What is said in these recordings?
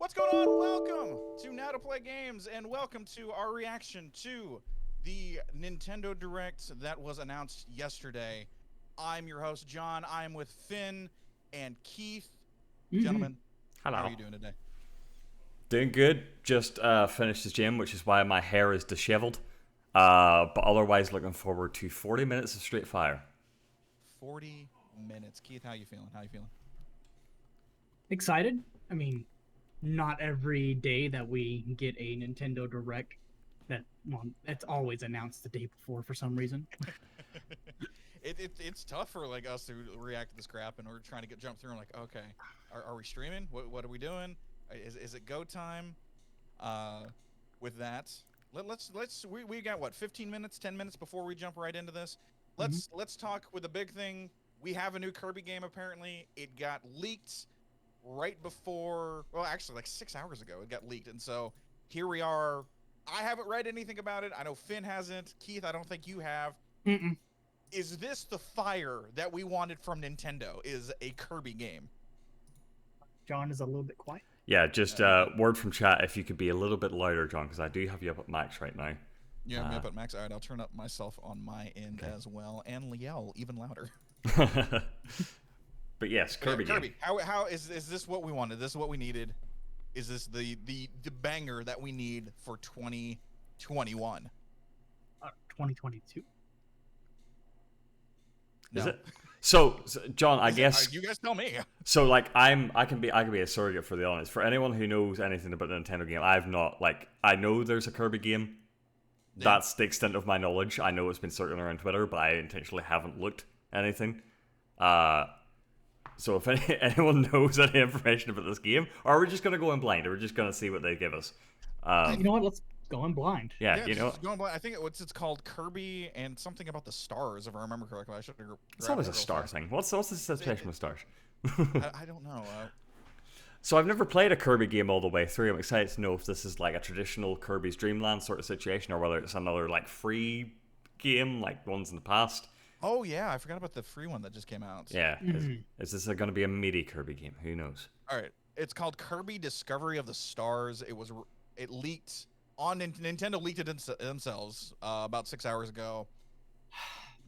What's going on? Welcome to Now to Play Games, and welcome to our reaction to the Nintendo Direct that was announced yesterday. I'm your host, John. I'm with Finn and Keith. Gentlemen, Hello. how are you doing today? Doing good. Just finished the gym, which is why my hair is disheveled. But otherwise, looking forward to 40 minutes of straight fire. 40 minutes. Keith, how you feeling? How you feeling? Excited. I mean, not every day that we get a Nintendo Direct that's always announced the day before for some reason. It's tough for like us to react to this crap, and we're trying to jump through. And like, okay, are we streaming? What are we doing? Is it go time? With that, we got what, 15 minutes, 10 minutes before we jump right into this. Let's talk with the big thing. We have a new Kirby game. Apparently, it got leaked right before. Well, actually, like 6 hours ago, it got leaked, and so here we are. I haven't read anything about it. I know Finn hasn't. Keith, I don't think you have. Mm-mm. Is this the fire that we wanted from Nintendo? Is a Kirby game? John is a little bit quiet. Yeah, just word from chat if you could be a little bit louder, John, because I do have you up at max right now. You have me up at max. All right, I'll turn up myself on my end as well, and yell even louder. But yes, Kirby game. Kirby, how is this what we wanted? This is what we needed? Is this the banger that we need for 2021? 2022. Is No. it? So John, I guess You guys tell me. so. Like, I can be a surrogate for the audience. For anyone who knows anything about the Nintendo game, I've not I know there's a Kirby game. Yeah. That's the extent of my knowledge. I know it's been circling around Twitter, but I intentionally haven't looked anything. So if anyone knows any information about this game, or are we just going to go in blind, or we're just going to see what they give us? You know what? Let's go in blind. Yeah, you know, just going blind. I think it's called Kirby and something about the stars, if I remember correctly. I should have. it's always a star thing. What's the situation with stars? I don't know. So I've never played a Kirby game all the way through. I'm excited to know if this is like a traditional Kirby's Dream Land sort of situation, or whether it's another like free game like ones in the past. Oh yeah, I forgot about the free one that just came out. Yeah, is this going to be a meaty Kirby game? Who knows? All right, it's called Kirby Discovery of the Stars. It leaked on Nintendo leaked it themselves about 6 hours ago.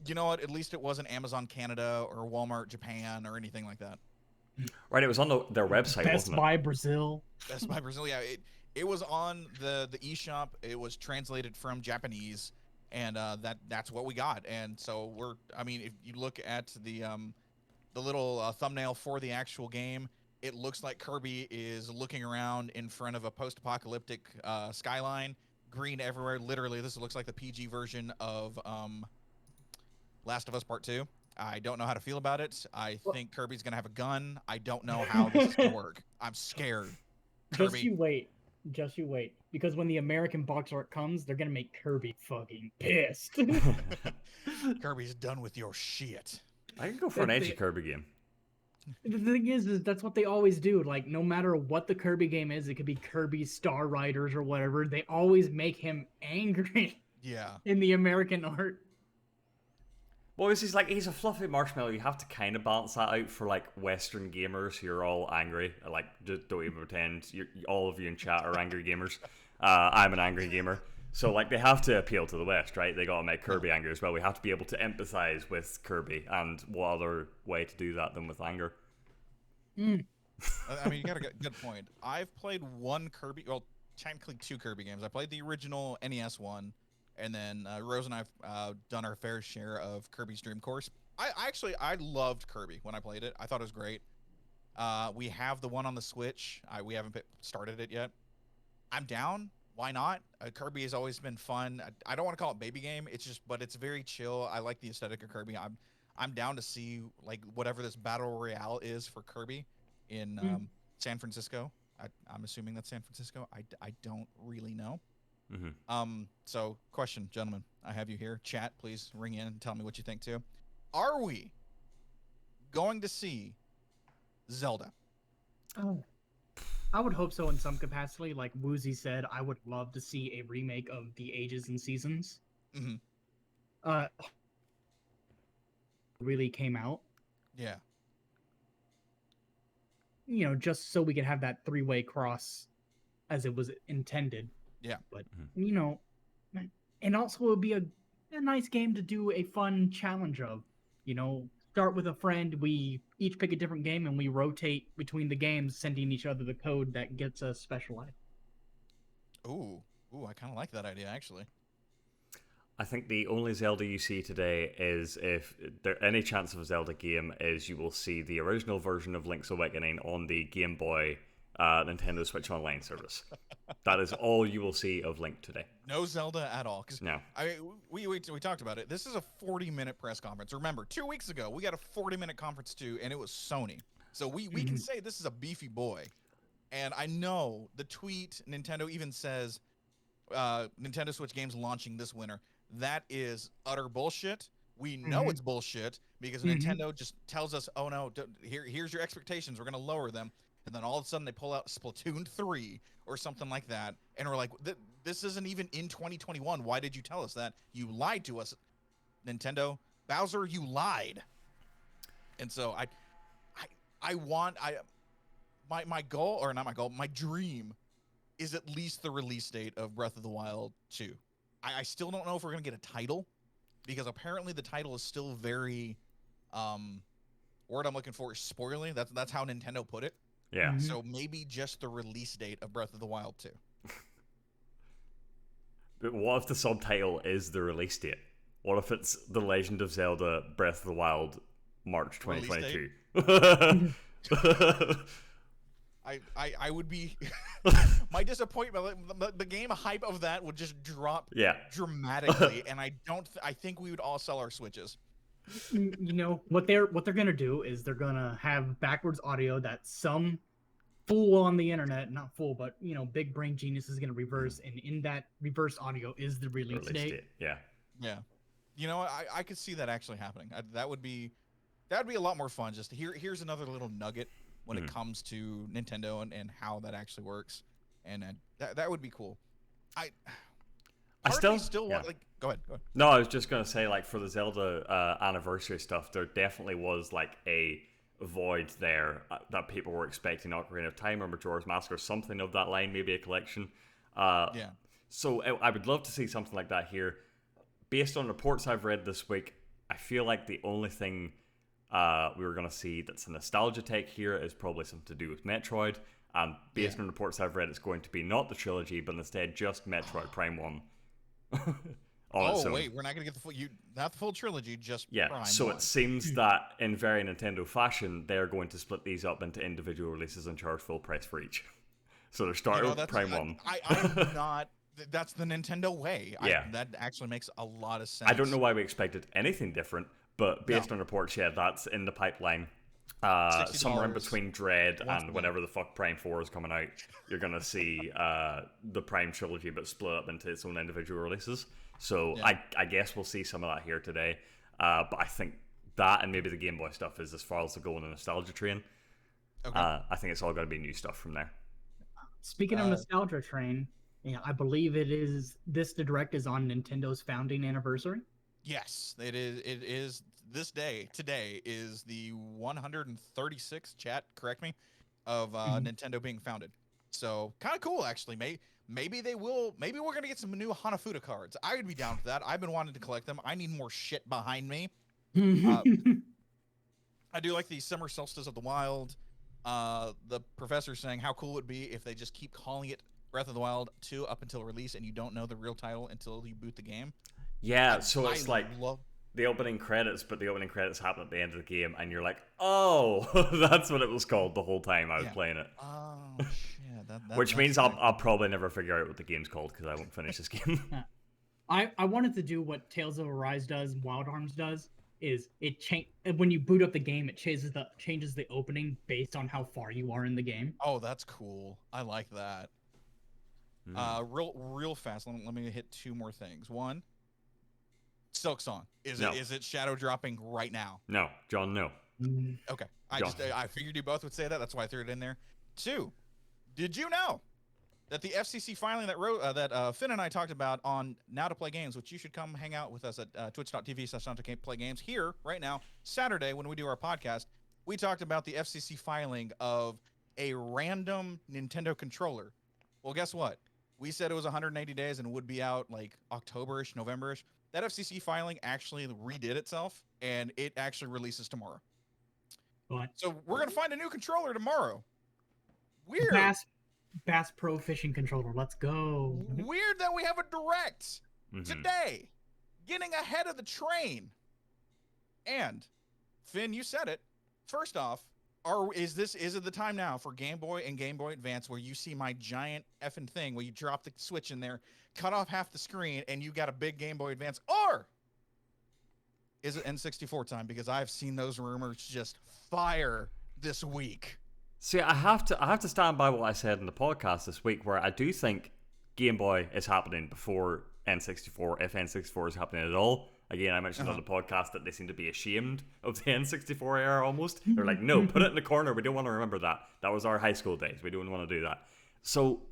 You know what? At least it wasn't Amazon Canada or Walmart Japan or anything like that. Right, it was on their website, Best wasn't it? Buy Brazil. Best Buy Brazil. Yeah, it was on the eShop. It was translated from Japanese, and that's what we got. And so if you look at the little thumbnail for the actual game, it looks like Kirby is looking around in front of a post-apocalyptic skyline, green everywhere. Literally, this looks like the PG version of Last of Us Part 2. I don't know how to feel about it. I think Kirby's gonna have a gun. I don't know how this is gonna work. I'm scared. Kirby. Just you wait. Because when the American box art comes, they're gonna make Kirby fucking pissed. Kirby's done with your shit. I can go for an edgy Kirby game. The thing is that's what they always do. Like, no matter what the Kirby game is, it could be Kirby Star Riders or whatever. They always make him angry. Yeah. In the American art. Well, he's a fluffy marshmallow. You have to kind of balance that out for like Western gamers who are all angry. Like, just don't even pretend all of you in chat are angry gamers. I'm an angry gamer, so like they have to appeal to the West, right? They got to make Kirby angry as well. We have to be able to empathize with Kirby, and what other way to do that than with anger? I mean, you got a good point. I've played one Kirby, well, technically two Kirby games. I played the original NES one. And then Rose and I have done our fair share of Kirby's Dream Course. I loved Kirby when I played it. I thought it was great. We have the one on the Switch. We haven't started it yet. I'm down. Why not? Kirby has always been fun. I don't want to call it baby game. But it's very chill. I like the aesthetic of Kirby. I'm down to see like whatever this battle royale is for Kirby in San Francisco. I'm assuming that's San Francisco. I don't really know. So question, gentlemen, I have you here. Chat, please ring in and tell me what you think too. Are we going to see Zelda? Oh, I would hope so in some capacity. Like Woozy said, I would love to see a remake of the Ages and Seasons. Really came out. Yeah. just so we could have that three-way cross as it was intended. Yeah. But and also it would be a nice game to do a fun challenge of. Start with a friend, we each pick a different game and we rotate between the games, sending each other the code that gets us special life. Ooh, I kind of like that idea actually. I think the only Zelda you see today is, if there any chance of a Zelda game, is you will see the original version of Link's Awakening on the Game Boy Nintendo Switch Online service. That is all you will see of Link today. No Zelda at all. No. We talked about it. This is a 40-minute press conference. Remember, 2 weeks ago, we got a 40-minute conference too, and it was Sony. So we can say this is a beefy boy. And I know the tweet, Nintendo even says Nintendo Switch games launching this winter. That is utter bullshit. We know it's bullshit because Nintendo just tells us, oh no, here's your expectations. We're going to lower them. And then all of a sudden they pull out Splatoon 3 or something like that. And we're like, this isn't even in 2021. Why did you tell us that? You lied to us, Nintendo. Bowser, you lied. And so my goal, or not my goal, my dream is at least the release date of Breath of the Wild 2. I still don't know if we're going to get a title, because apparently the title is still very, word I'm looking for is spoiling. That's how Nintendo put it. Yeah. So maybe just the release date of Breath of the Wild 2. But what if the subtitle is the release date? What if it's The Legend of Zelda Breath of the Wild March 2022? I would be my disappointment. The game hype of that would just drop dramatically, and I think we would all sell our Switches. What they're gonna do is they're gonna have backwards audio that some fool on the internet, not fool, but big brain genius is gonna reverse, and in that reverse audio is the release date. Yeah. I could see that actually happening. That would be a lot more fun. Just here's another little nugget when it comes to Nintendo and how that actually works, and that would be cool. I still want, like, go ahead. No, I was just gonna say, like, for the Zelda anniversary stuff, there definitely was like a void there that people were expecting Ocarina of Time or Majora's Mask or something of that line, maybe a collection. So I would love to see something like that here. Based on reports I've read this week, I feel like the only thing we were going to see that's a nostalgia take here is probably something to do with Metroid. And based on reports I've read, it's going to be not the trilogy, but instead just Metroid Prime 1. Wait, we're not going to get not the full trilogy, just Prime so 1. It seems that in very Nintendo fashion, they're going to split these up into individual releases and charge full price for each. So they're starting with Prime 1. I'm not... That's the Nintendo way. That actually makes a lot of sense. I don't know why we expected anything different, but based on reports, that's in the pipeline. Somewhere in between Dread and whatever the fuck Prime 4 is coming out, you're going to see the Prime trilogy, but split up into its own individual releases. So I guess we'll see some of that here today. But I think that and maybe the Game Boy stuff is as far as they go on the nostalgia train. Okay. I think it's all going to be new stuff from there. Speaking of nostalgia train, I believe this Direct is on Nintendo's founding anniversary. Yes, it is. It is this day. Today is the 136th, chat, correct me, of Nintendo being founded. So kind of cool, actually. Maybe they will. Maybe we're gonna get some new Hanafuda cards. I would be down for that. I've been wanting to collect them. I need more shit behind me. I do like the Summer Solstice of the Wild. The professor saying how cool it would be if they just keep calling it Breath of the Wild 2 up until release, and you don't know the real title until you boot the game. Yeah, so it's like the opening credits, but the opening credits happen at the end of the game, and you're like, oh, that's what it was called the whole time I was playing it. Oh, shit. Which means I'll probably never figure out what the game's called, because I won't finish this game. I wanted to do what Tales of Arise does, Wild Arms does, is when you boot up the game, it changes the opening based on how far you are in the game. Oh, that's cool. I like that. Real fast. Let me hit two more things. One, Silk Song. Is it shadow dropping right now? No, John, no. Okay. I figured you both would say that. That's why I threw it in there. Two, did you know that the FCC filing that Finn and I talked about on Now to Play Games, which you should come hang out with us at twitch.tv/Now2Play Games here right now, Saturday when we do our podcast, we talked about the FCC filing of a random Nintendo controller. Well, guess what? We said it was 180 days and would be out like October-ish, November-ish. That FCC filing actually redid itself, and it actually releases tomorrow. What? So we're gonna find a new controller tomorrow. Weird. Bass Pro Fishing Controller. Let's go. Weird that we have a direct today, getting ahead of the train. And Finn, you said it. First off, is it the time now for Game Boy and Game Boy Advance where you see my giant effing thing where you drop the Switch in there, cut off half the screen, and you got a big Game Boy Advance? Or is it N64 time? Because I've seen those rumors just fire this week. See, I have to stand by what I said in the podcast this week, where I do think Game Boy is happening before N64, if N64 is happening at all. Again, I mentioned on the podcast that they seem to be ashamed of the N64 era almost. They're like, no, put it in the corner. We don't want to remember that. That was our high school days. We don't want to do that. So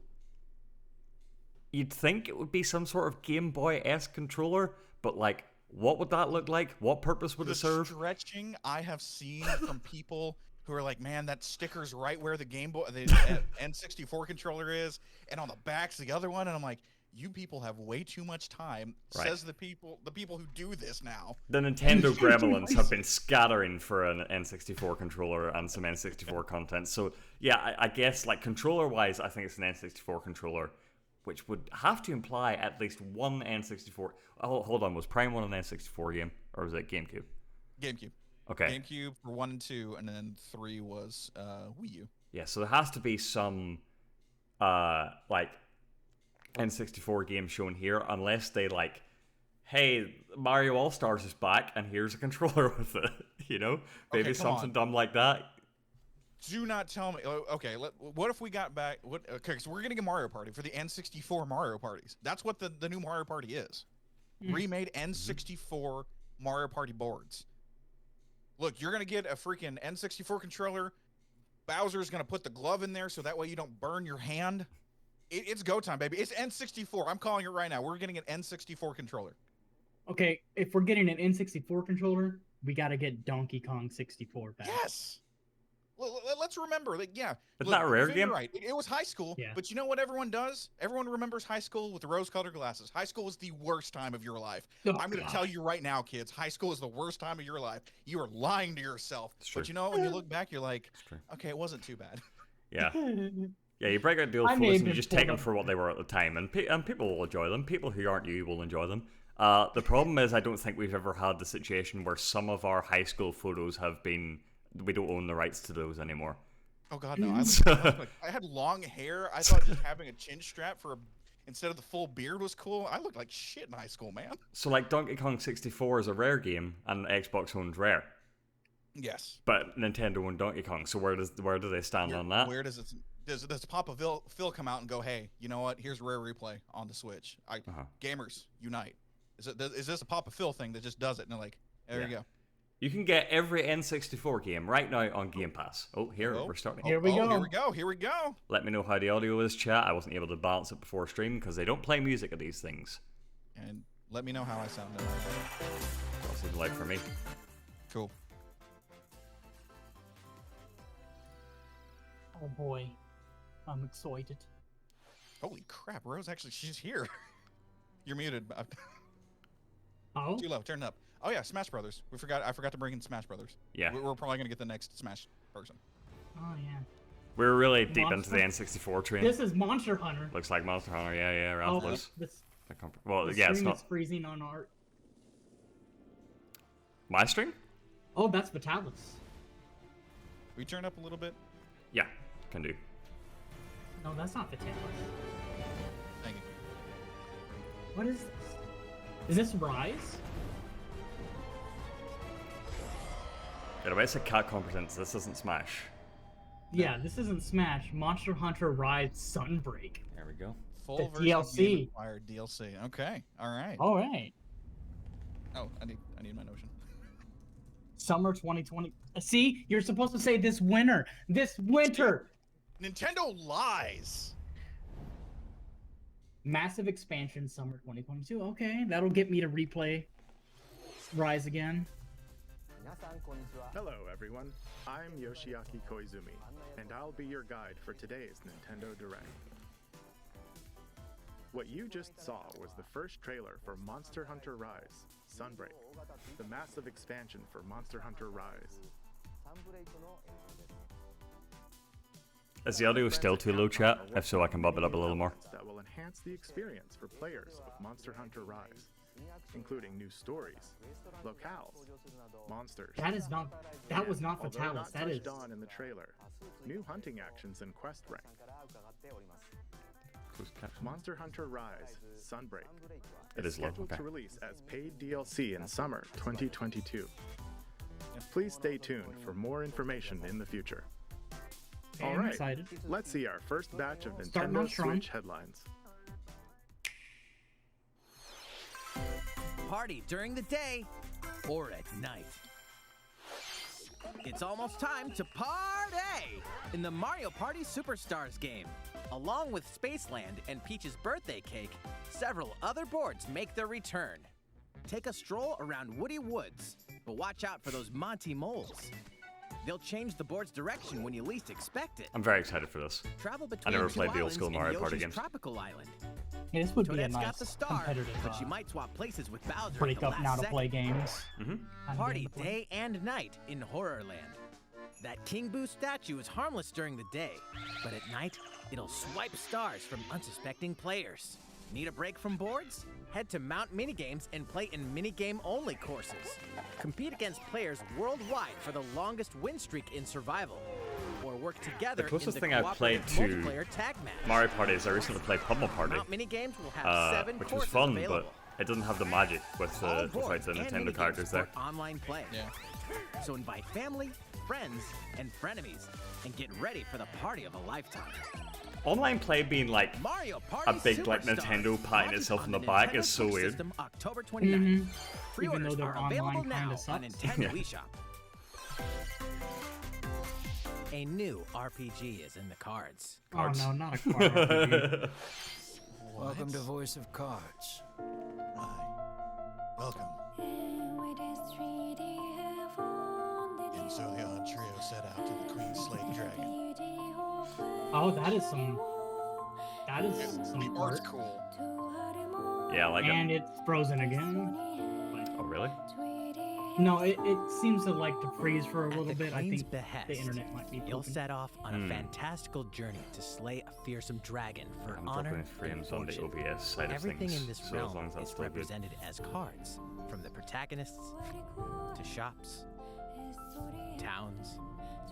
you'd think it would be some sort of Game Boy-esque controller, but like, what would that look like? What purpose would it serve? The stretching I have seen from people who are like, man, that sticker's right where the N64 controller is, and on the back's the other one, and I'm like, you people have way too much time, says the people who do this now. The Nintendo gremlins have been scattering for an N64 controller and some N64 content. So yeah, I guess like controller-wise, I think it's an N64 controller, which would have to imply at least one N64. Oh, hold on, was Prime 1 an N64 game, or was it GameCube? GameCube. Okay. GameCube for 1 and 2, and then 3 was Wii U. Yeah, so there has to be some like N64 game shown here, unless they like, hey, Mario All-Stars is back, and here's a controller with it. You know, maybe okay, something dumb like that. Do not tell me. Okay, what if we got back? Okay, so we're getting a Mario Party for the N64 Mario Parties. That's what the new Mario Party is. Remade N64 Mario Party boards. Look, you're gonna get a freaking N64 controller. Bowser's gonna put the glove in there so that way you don't burn your hand. It's go time, baby. It's N64. I'm calling it right now. We're getting an N64 controller. Okay, if we're getting an N64 controller, we gotta get Donkey Kong 64 back. Yes. Let's remember, like, yeah. Isn't that a rare game? Right. It was high school, Yeah. but you know what everyone does? Everyone remembers high school with the rose-colored glasses. High school is the worst time of your life. Oh, I'm going to tell you right now, kids, high school is the worst time of your life. You are lying to yourself. It's true. But you know, when you look back, you're like, It's true. okay, it wasn't too bad. Yeah. Yeah, you break out the old photos and you just take them for what they were at the time, and people will enjoy them. People who aren't you will enjoy them. The problem is I don't think we've ever had the situation where some of our high school photos have been, we don't own the rights to those anymore. Oh God, no! I had long hair. I thought just having a chin strap instead of the full beard was cool. I looked like shit in high school, man. So like Donkey Kong 64 is a rare game, and Xbox owns Rare. Yes. But Nintendo owned Donkey Kong. So where do they stand on that? Where does Papa Phil come out and go, hey, you know what? Here's Rare Replay on the Switch. Gamers unite. Is this a Papa Phil thing that just does it? And they're like, there you go. You can get every N64 game right now on Game Pass. We're starting. Here we go. Here we go. Let me know how the audio is, chat. I wasn't able to balance it before stream because they don't play music at these things. And let me know how I sounded. That's what it's like for me. Cool. Oh boy, I'm excited. Holy crap, Rose! Actually, she's here. You're muted. Oh. Too low. Turn it up. Oh yeah, Smash Brothers. I forgot to bring in Smash Brothers. Yeah. We're probably gonna get the next Smash person. Oh yeah. We're really deep into the N64 train. This is Monster Hunter. Looks like Monster Hunter. Yeah. Ralph Well, the yeah, it's stream not is freezing on art. my stream. Oh, that's Vitalis. We turn up a little bit. Yeah, can do. No, that's not Vitalis. Thank you. What is this? Is this Rise? Yeah, it's a Capcom presents. This isn't Smash. Yeah, this isn't Smash. Monster Hunter Rise Sunbreak. There we go. Full The version DLC. Required DLC. Okay. All right. All right. Oh, I need my notion. Summer 2020. See, you're supposed to say this winter. This winter. Nintendo lies. Massive expansion, summer 2022. Okay, that'll get me to replay Rise again. Hello everyone, I'm Yoshiaki Koizumi, and I'll be your guide for today's Nintendo Direct. What you just saw was the first trailer for Monster Hunter Rise, Sunbreak, the massive expansion for Monster Hunter Rise. Is the audio still too low, chat? If so, I can bump it up a little more. That will enhance the experience for players of Monster Hunter Rise, including new stories, locales, monsters. That was not Although Fatalis. not That is. touched on in the trailer, new hunting actions and quest rank. Monster Hunter Rise, Sunbreak, It is low, scheduled okay. to release as paid DLC in summer 2022. Please stay tuned for more information in the future. I'm All right, excited. let's see our first batch of Starting Nintendo off strong. Switch headlines. Party during the day or at night. It's almost time to party in the Mario Party Superstars game. Along with Spaceland and Peach's birthday cake, several other boards make their return. Take a stroll around Woody Woods, but watch out for those Monty moles. They'll change the board's direction when you least expect it. I'm very excited for this. Travel between never two played the old islands school in Mario Party Yoshi's games. Tropical Island. Yeah, this would be a Toadette's got nice the star, competitive but you might swap places with Bowser break at the up last now to second. play games. Party day and night in Horrorland. That King Boo statue is harmless during the day, but at night, it'll swipe stars from unsuspecting players. Need a break from boards? Head to Mount Minigames and play in minigame-only courses. Compete against players worldwide for the longest win streak in survival. Or work together The closest in thing the I've played cooperative to multiplayer tag match. Mario Party is I recently played Pummel Party, Mount Minigames will have 7 which was courses fun, available. but it doesn't have the magic with All the boards without the and Nintendo minigames characters there. support online play. Yeah. So invite family, friends, and frenemies, and get ready for the party of a lifetime. Online play being like Mario Party a big like Superstars, Nintendo patting launches itself on in the the back Nintendo is so Switch weird. System, October 29th. Pre-orders Even though their are available online now kinda on sucks. Nintendo Yeah. eShop. A new RPG is in the cards. Oh no, not a card RPG. Welcome to Voice of Cards. Hi. Welcome. And so the odd trio set out to the Queen Slay the Dragon. Oh, that is some The art's art. cool. Yeah, I like And it. it's frozen again. Oh really? No, it seems to like to freeze for a At little the bit. I Queen's think behest, the internet might be you'll pooping. set off on a fantastical journey to slay a fearsome dragon for I'm honor dropping and frames on the fortune. OBS side of Everything things, in this so as long realm as that's is still good. represented as cards, from the protagonists to shops, towns,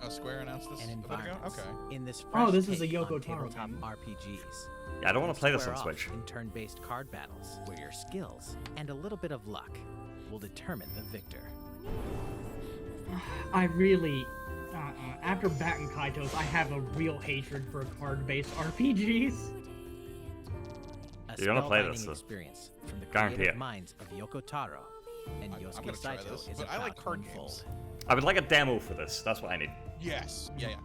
Oh, Square announced this and a bit ago? environments. Okay. In this Oh, fresh this is a take Yoko on Taro tabletop game. RPGs. Yeah, I don't want to play this Square on off Switch. in turn-based card battles, where your skills and a little bit of luck will determine the victor. I really, after Batten Kaitos, I have a real hatred for card-based RPGs. A You're gonna play spellbinding this, though. experience from the Guarantee creative it. minds of Yoko Taro and I'm Yosuke gonna try Saito this, is but I about like to card unfold. games. I would like a demo for this. That's what I need. Yes. Yeah, yeah.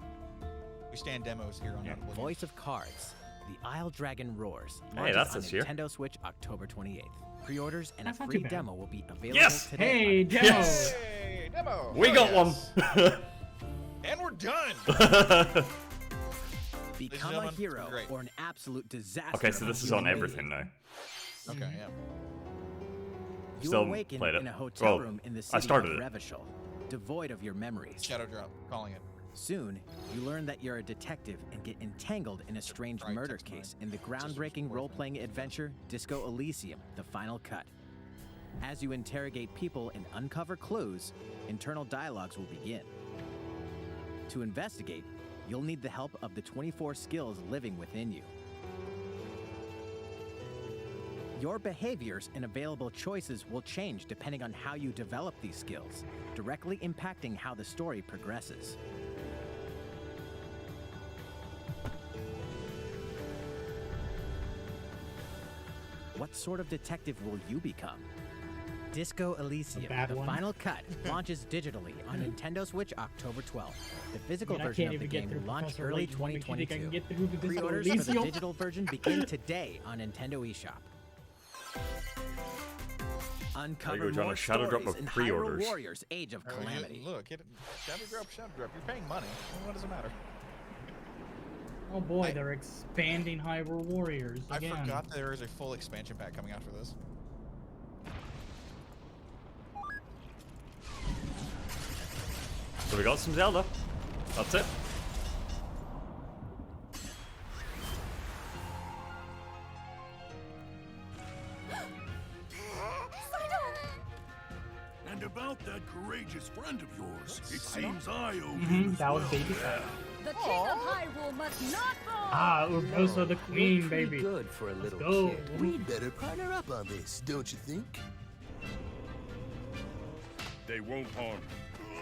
We stand demos here on Yeah. Oblivion. Voice of Cards, The Isle Dragon Roars. Hey, launches that's on this year. Nintendo Switch October 28th. Pre-orders and That's a not free too bad. demo will be available Yes! today. Hey, on demo! Yes! Hey, demo! We Oh, got yes. one. And we're done! Become a gentlemen, hero great. or an absolute disaster. Okay, so this is on everything now. Okay, yeah. You Still awaken played it. in a hotel Well, room in the I city started of it. Revachol, devoid of your memories. Shadow Drop, calling it. Soon, you learn that you're a detective and get entangled in a strange Right, murder text mine. case in the Sister's groundbreaking boyfriend. role-playing adventure Disco Elysium: The Final Cut. As you interrogate people and uncover clues, internal dialogues will begin. To investigate, you'll need the help of the 24 skills living within you. Your behaviors and available choices will change depending on how you develop these skills, directly impacting how the story progresses. What sort of detective will you become? Disco Elysium: bad The one. Final Cut launches digitally on Nintendo Switch October 12th. The physical Man, I version can't of the even get game through will launch Professor early Layton. What makes you think I can 2022. get through Disco Pre-orders for the Elysium? digital version begin today on Nintendo eShop. Uncover John, more a shadow drop stories of in Hyrule pre-orders. Warriors Age of Calamity. Look, shadow drop, shadow drop. You're paying money. What does it matter? Oh boy, they're expanding Hyrule Warriors again. I forgot there is a full expansion pack coming out for this. So we got some Zelda. That's it. And about that courageous friend of yours, it seems I owe him as That was well. baby Saga. The king of Hyrule must not fall! Ah, Urbosa the queen, We're pretty baby. good for a little go. kid. We'd better partner up on this, don't you think? They won't harm you.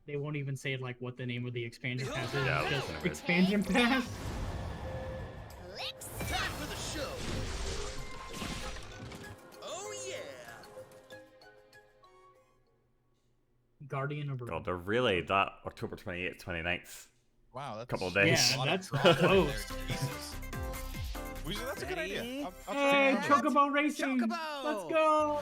They won't even say like what the name of the expansion pass is. Yeah, It's that's just kinda weird. expansion pass. Time for the show. Oh yeah. Guardian of God, they're really that October 28th, 29th. Wow, that's Couple of days. Yeah, a lot of that's drama in there, close. Jesus. That's a good idea. Ready? I'll Hey, try it. Chocobo Racing! Chocobo! Let's go!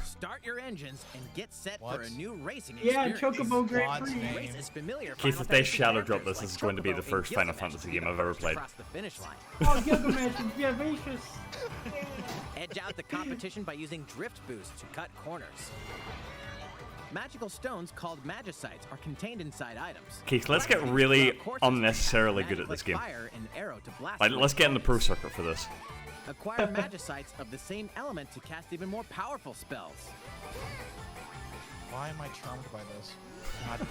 Start your engines and get set What? for a new racing Yeah, experience. Chocobo Grand God's Prix. name. Race as familiar Keith, Final if they Fantasy shadow drop characters this, like is going to be the Chocobo and first Final Gilgamesh Fantasy be game the I've ever first played. across the finish line. Oh, Gilgamesh is vivacious. Edge out the competition by using drift boost to cut corners. Magical stones called magicites are contained inside items. Keith, let's get Collect these really throughout courses to unnecessarily cast good at magic this game. like fire and arrow to blast Like, away let's get in the pro foes. circuit for this. Acquire magicites of the same element to cast even more powerful spells. Why am I charmed by this? God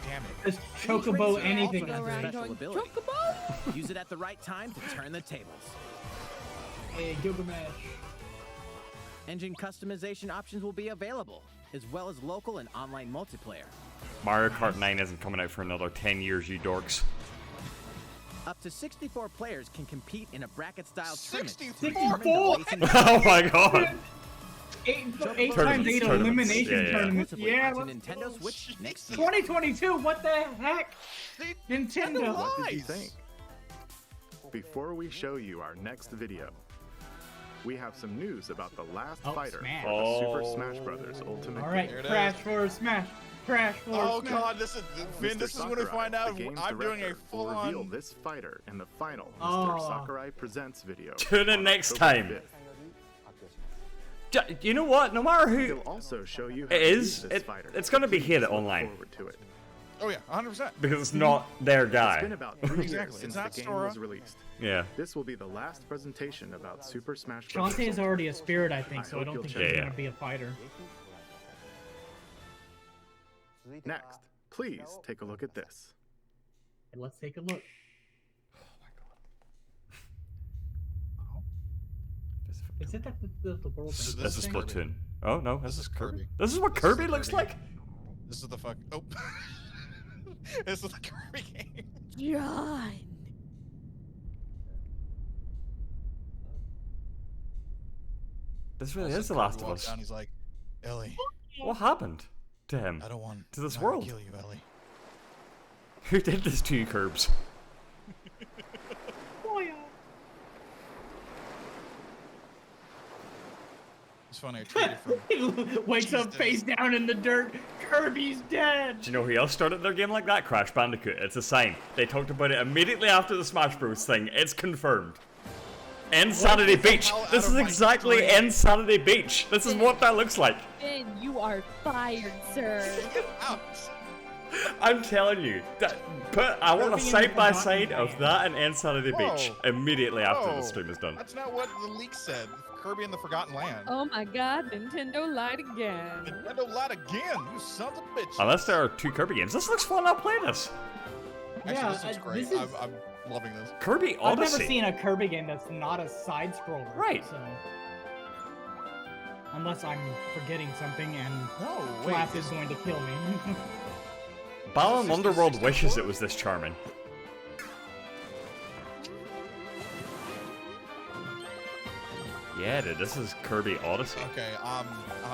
damn it. This Each Chocobo racer anything. also has a around special going, ability. Chocobo! Use it at the right time to turn the tables. Hey, Gilgamesh. Engine customization options will be available, as well as local and online multiplayer. Mario Kart 9 isn't coming out for another 10 years, you dorks. Up to 64 players can compete in a bracket-style tournament. to 64? determine the racing Oh my god! Eight Tournaments, times 8 tournaments. elimination Yeah, yeah. tournaments. exclusively Yeah, onto let's Nintendo go. Switch next year. 2022, what the heck? Nintendo. What did you Lies. think? Before we show you our next video, we have some news about the last Oh, fighter Smash. for the Super Oh. Smash Bros. Ultimate All right, There it crash is. for Smash. Crash for Oh Smash. god, this is Finn. Mr. This is when we Sakurai, find out the game's I'm doing a director, will reveal full-on. this fighter in the final Oh. Mr. Sakurai Presents video. Tune in on next October time. 5th. You know what? No matter He'll who also show you how it to use is, this it, fighter. it's going to be Please hated look online forward to it. Oh yeah, 100%. because it's not their It's been guy. about 3 years Exactly. since It's the not game Sora. was released. Yeah. This will be the last presentation about Super Smash Bros. Shantae is already a spirit, I think, I so I hope don't you'll think check she's it gonna out. be a fighter. Next, please take a look at this. And let's take a look. Is it that the world? This is- This is thing? Splatoon. Oh no, This is Kirby. This is what This is Kirby the looks Kirby like. game. This is the fuck. Oh. This is the Kirby game. John! This really Also, is The Kirby Last of walks Us. down, he's like, Ellie, What happened to him? I don't want To this I'm not gonna world. Kill you, Ellie. Who did this to you, Curbs? It's funny. I tweeted from. He wakes up Jesus. face down in the dirt. Kirby's dead. Do you know who else started their game like that? Crash Bandicoot. It's a sign. They talked about it immediately after the Smash Bros. Thing. It's confirmed. Insanity What the Beach. hell out This of is my exactly brain? Insanity Beach. This is what that looks like. Finn, you are fired, sir. Ouch. I'm telling you. I want a Kirby and the side by Forgotten side of Land. that and Insanity Beach Whoa. immediately after Whoa. the stream is done. That's not what the leak said. Kirby and the Forgotten Land. Oh my god, Nintendo lied again. Nintendo lied again. You sons of bitches. Unless there are two Kirby games. This looks fun. I'll play this. Actually, Yeah, this looks great. this is- I'm loving this. Kirby I've Odyssey. never seen a Kirby game that's not a side scroller. Right. So. Unless I'm forgetting something and No, wait. Class is going to kill me. Balan Wonderworld wishes it was this charming. yeah, dude, this is Kirby Odyssey. Okay, I'm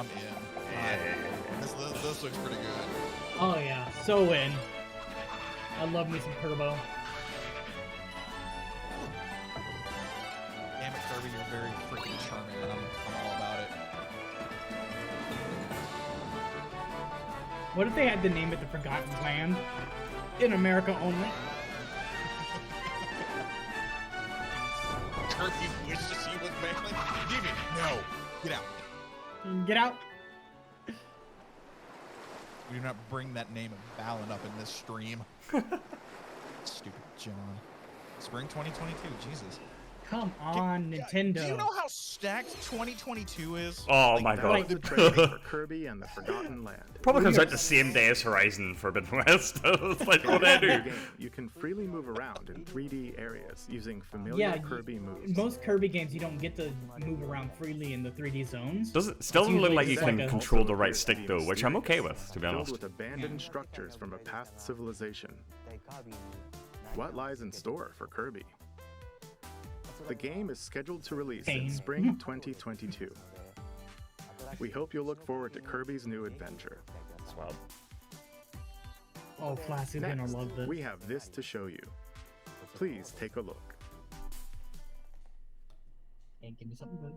in. This looks pretty good. Oh yeah, so in. I love me some Turbo. Damn it, Kirby, you're very freaking charming, and I'm all about it. What if they had to name it the Forgotten Land? In America only. Kirby wishes he was Bailey. Give it. No. Get out. Get out. We do not bring that name of Balin up in this stream. Stupid John. Spring 2022. Jesus. Come on, Nintendo. Do you know how stacked 2022 is? Oh Like, my That god. was the trailer for Kirby and the Forgotten Land. Probably comes out the same day as Horizon Forbidden West. It's like, what do I In the do? game, you can freely move around in 3D areas using familiar Yeah, Kirby moves. most Kirby games you don't get to move around freely in the 3D zones. Doesn't still It's doesn't look usually like you just can like a- control the right stick though, which I'm okay with, to be Filled honest. with abandoned structures from a past civilization. What lies in store for Kirby? The game is scheduled to release in Pain. spring 2022. We hope you'll look forward to Kirby's new adventure. That's wild. Oh, Classic's gonna Next, love this. we have this to show you. Please take a look. Hey, give me something good.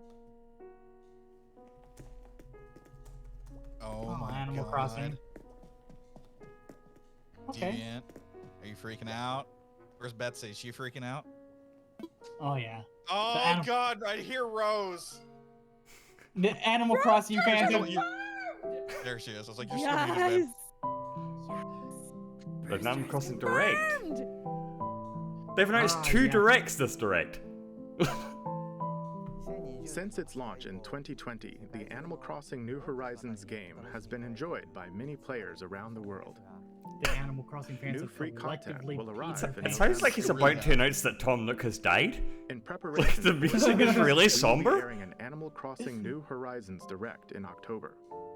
Oh my Animal God. Crossing. Okay. Deviant. Are you freaking out? Where's Betsy? Is she freaking out? Oh yeah. Oh anim- God! I hear Rose. The Animal Crossing fans. There she is. I was like, you're still muted, babe. But Animal Crossing Direct. They've announced Ah, 2 yeah. directs this direct. Since its launch in 2020, the Animal Crossing New Horizons game has been enjoyed by many players around the world. The Animal Crossing fans New have free content collectively will arrive pizza in It sounds like he's Really about to announce that Tom Nook has died. In Like preparation, the for music this, is really we will be somber. airing an Animal Crossing New Horizons Direct in October.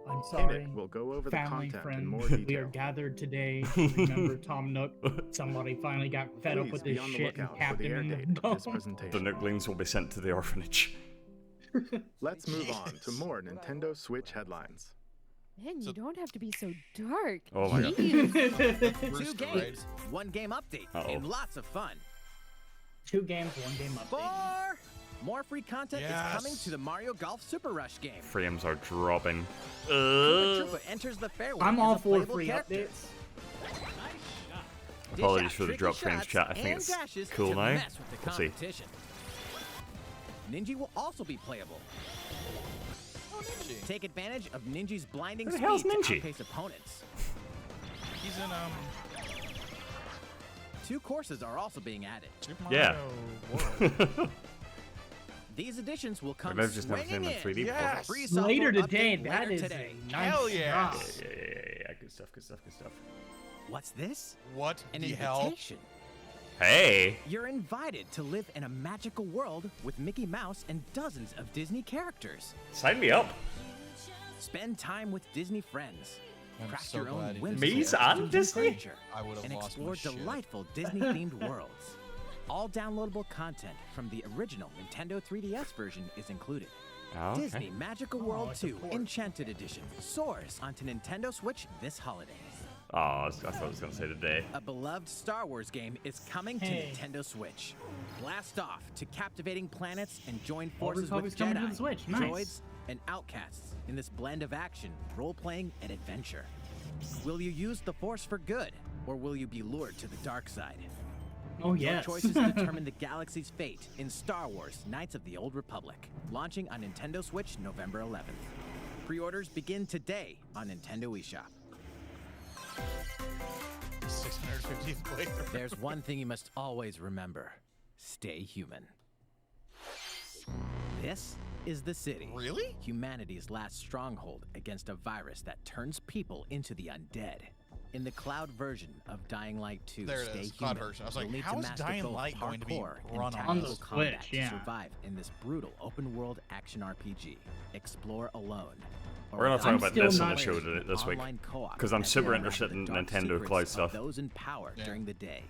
I'm In sorry. it, we'll go over the Family, content in friends, more we are detail. gathered today to remember Tom Nook. Somebody finally got fed up Please with be this on the shit and lookout for tapped the him air in date the of this dome. The presentation. Nooklings will be sent to the orphanage. Let's move on to more Nintendo Switch headlines. Man, you don't have to be so dark. Oh my god. Jeez. 2 Brewster, games, right? 1 game update, Uh-oh. and lots of fun. 2 games, 1 game update. More free content is coming to the Mario Golf Super Rush game. Frames are dropping. Koopa Troopa enters the fairway I'm as all a for playable free character. updates. Dish Apologies out for the tricky drop frames shots chat. I think and it's dashes cool to now. mess with the We'll see. competition. Ninja will also be playable. Oh, Ninja. Take advantage of Ninja's blinding Who the speed hell's to Ninja? outpace opponents. He's in 2 courses are also being added. Super Yeah. Mario World. These additions will come Maybe I've just never seen swinging them in 3D in. before. Yes. Free software Later update today, later that is today. a nice Hell yeah. drop. Yeah. Good stuff, good stuff, good stuff. What's this? What An the hell? invitation. Hey! You're invited to live in a magical world with Mickey Mouse and dozens of Disney characters. Sign me up. Spend time with Disney friends. I'm Craft so your glad own he whimsical did Me's that. and Disney Disney? furniture I would have and lost explore my shit. delightful Disney-themed worlds. All downloadable content from the original Nintendo 3DS version is included. Oh, okay. Disney Magical Oh, World it's a 2 port. Enchanted Edition soars onto Nintendo Switch this holiday. Oh, I thought I was going to say today. A beloved Star Wars game is coming Hey. to Nintendo Switch. Blast off to captivating planets and join Old forces with Republic's coming to Jedi, the Switch. Nice. droids, and outcasts in this blend of action, role-playing, and adventure. Will you use the Force for good, or will you be lured to the dark side? Oh Your yes. choices determine the galaxy's fate in Star Wars Knights of the Old Republic, launching on Nintendo Switch November 11th. Pre-orders begin today on Nintendo eShop. 650th playthrough. There's one thing you must always remember. Stay human. This is the city. Really? Humanity's last stronghold against a virus that turns people into the undead. In the cloud version of Dying Light 2, There it Stay is, Human, cloud version. I was like, you'll need how to is master Dying both Light going to be parkour and run on tactical this? combat Switch, yeah. to survive in this brutal open-world action RPG. Explore alone. We're gonna talk about still this on the not- show this week, Online co-op because I'm that super unlock interested the in dark Nintendo secrets Cloud of stuff. those in power during the day.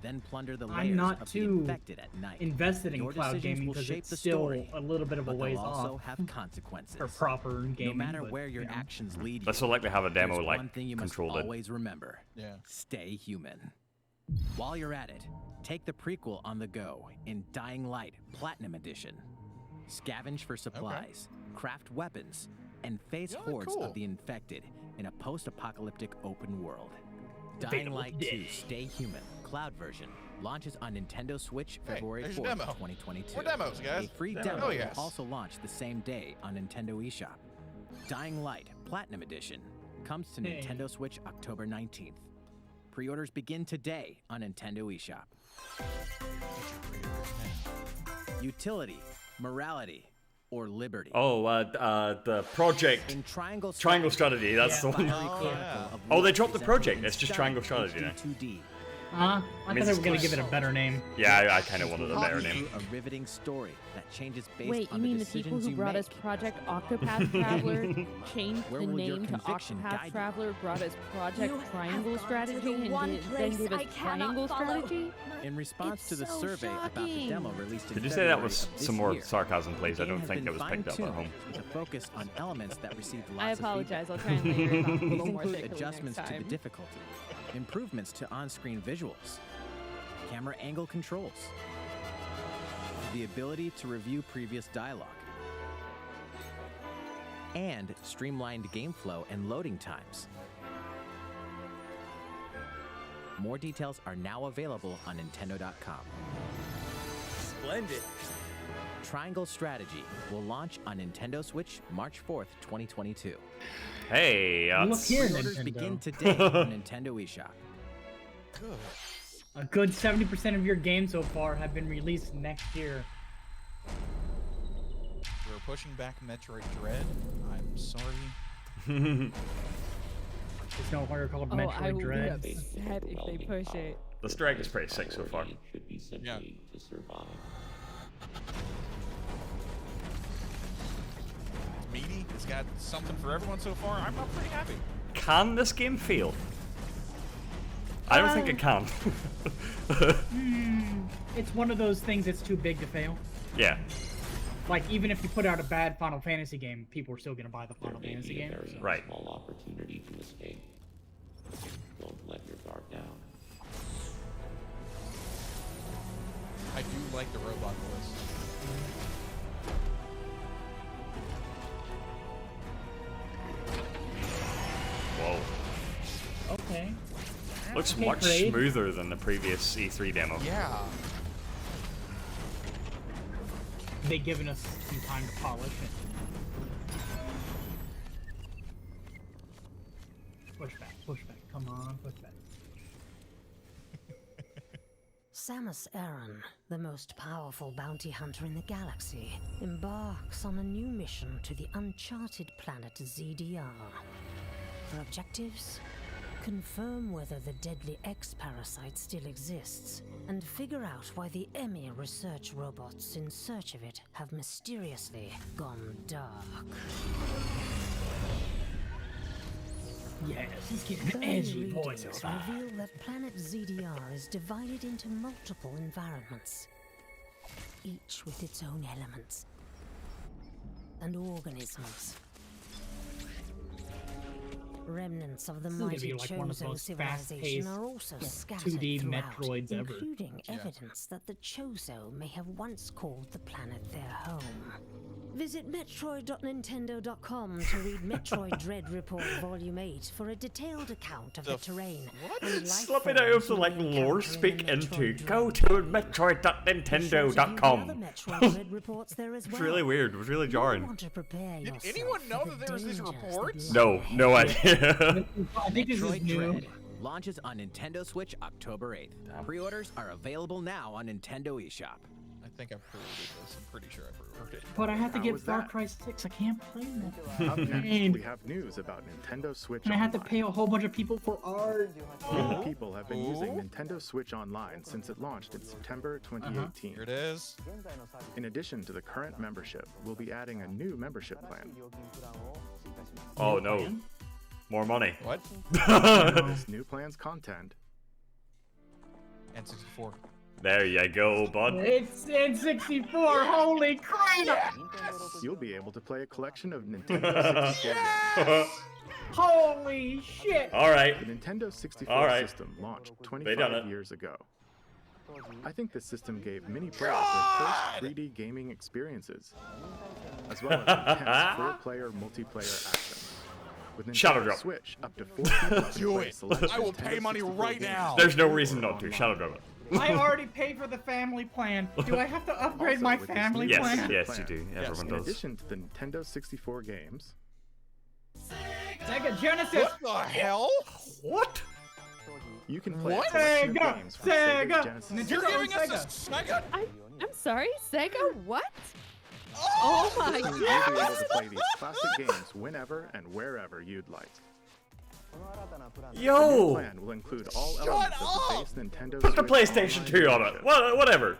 Then plunder the layers I'm not of the too infected at night. invested in Your cloud decisions gaming will because shape it's the still story, a little bit of a but ways they'll also off have consequences. for proper gaming. No matter but, where your you know. actions lead you, Let's like to have a demo there's like one thing you controlled must it. always remember. Yeah. Stay human. While you're at it, take the prequel on the go in Dying Light Platinum Edition. Scavenge for supplies, craft weapons, and face hordes of the infected in a post-apocalyptic open world. Dying Light 2 Stay Human Cloud version launches on Nintendo Switch February there's a 4th, demo. 2022. More demos, guys. A free Demo. demo Oh, will yes. also launch the same day on Nintendo eShop. Dying Light Platinum Edition comes to Hey. Nintendo Switch October 19th. Pre-orders begin today on Nintendo eShop. Utility, morality, or liberty. Oh, the project. In Triangle Strategy, that's the one. Oh, they dropped the project. It's just Triangle Strategy now. 2D. I thought means they it's were gonna close. give it a better name. Yeah, I kind of wanted a better name. A riveting story that changes based Wait, you on mean the the people decisions who you brought make. us Project Octopath Traveler changed Where the will your name to conviction guide Octopath you? Traveler, brought us Project You Triangle have gone to Strategy, the and one then place gave I us cannot Triangle follow. Strategy? In response It's to the so survey about the shocking. demo released in Could you say that February was of this some more year, sarcasm, please? the I game don't has think been it was picked up at fine-tuned home. with a focus on elements that received lots I of apologize. feedback. I'll try and layer it on a These little more include thickly adjustments next to the time. difficulty, improvements to on-screen visuals, camera angle controls, the ability to review previous dialogue, and streamlined game flow and loading times. More details are now available on Nintendo.com. Splendid. Triangle Strategy will launch on Nintendo Switch March 4th, 2022. Hey, Look that's... here, Pre-orders Nintendo. begin today on Nintendo eShop. Good. A good 70% of your games so far have been released next year. We're pushing back Metroid Dread. I'm sorry. It's no longer called Oh, I Metroid will be Dread. upset if they push it. This direct is pretty sick so far. Yeah. It's meaty. It's got something for everyone so far. I'm pretty happy. Can this game fail? I don't think it can. It's one of those things that's too big to fail. Yeah. Like, even if you put out a bad Final Fantasy game, people are still gonna buy the Final Fantasy game. So. Right. Small opportunity to escape. Don't let your guard down. I do like the robot voice. Whoa. Okay. Looks Okay, much Braid. smoother than the previous E3 demo. Yeah. They given us some time to polish it. Push back, come on, push back. Samus Aran, the most powerful bounty hunter in the galaxy, embarks on a new mission to the uncharted planet ZDR. Her objectives? Confirm whether the deadly X-parasite still exists, and figure out why the EMI research robots in search of it have mysteriously gone dark. Yeah, she's getting Early edgy readings voices. reveal that planet ZDR is divided into multiple environments, each with its own elements and organisms. Remnants of the This is gonna mighty be like one of Chozo those civilization fast-paced, are also scattered 2D throughout, Metroids ever. including Yeah. evidence that the Chozo may have once called the planet their home. Visit Metroid.Nintendo.com to read Metroid Dread Report Volume 8 for a detailed account of the terrain. and life Slipping out of forms the you like may lore encounter in speak the into Metroid go realm. to Be sure to view the Metroid.Nintendo.com. other Metroid Dread reports there as It's well. really weird. It was really You jarring. want to prepare Did yourself anyone know for that the there was these dangers that reports? No, no idea. I think this is Metroid new. Dread launches on Nintendo Switch October 8th. Pre-orders are available now on Nintendo eShop. I think I've pre-ordered this. I'm pretty sure I pre-ordered it. But I have to How get was Far that? Cry 6. I can't play that. Up next, And we have news about Nintendo Switch I have to Online. pay a whole bunch of people for art. Many people have been using Nintendo Switch Online since it launched in September 2018. Here it is. In addition to the current membership, we'll be adding a new membership plan. Oh no. More money. What? This new plan's content. N64. There you go, bud. It's N64. Holy crap! You'll be able to play a collection of Nintendo 64 games. Holy shit! Alright. The Nintendo 64 All right. system launched They done 25 it. years ago. I think this system gave many players their first 3D gaming experiences, as well as intense four-player multiplayer action. With Shadow Nintendo Drop. Switch, up to 4 people can Do play it. select I will Nintendo pay money 64 right games. now. There's no reason not to. Shadow Drop it. I already paid for the family plan. Do I have to upgrade Also, my with this family new Yes, plan? membership yes, you plan, do. Everyone In does. addition to the Nintendo 64 games, Sega Genesis. What the hell? What? you can play What? a collection of Sega! games from Sega! Sega Genesis. Nintendo You're giving us Sega. a Sega? I'm sorry, Sega? What? Oh my You'll be able god! to play these classic games whenever and wherever you'd like. The new Yo! plan will include all Shut elements of the up! base Nintendo Put the Switch PlayStation Online 2 on it. membership, Whatever.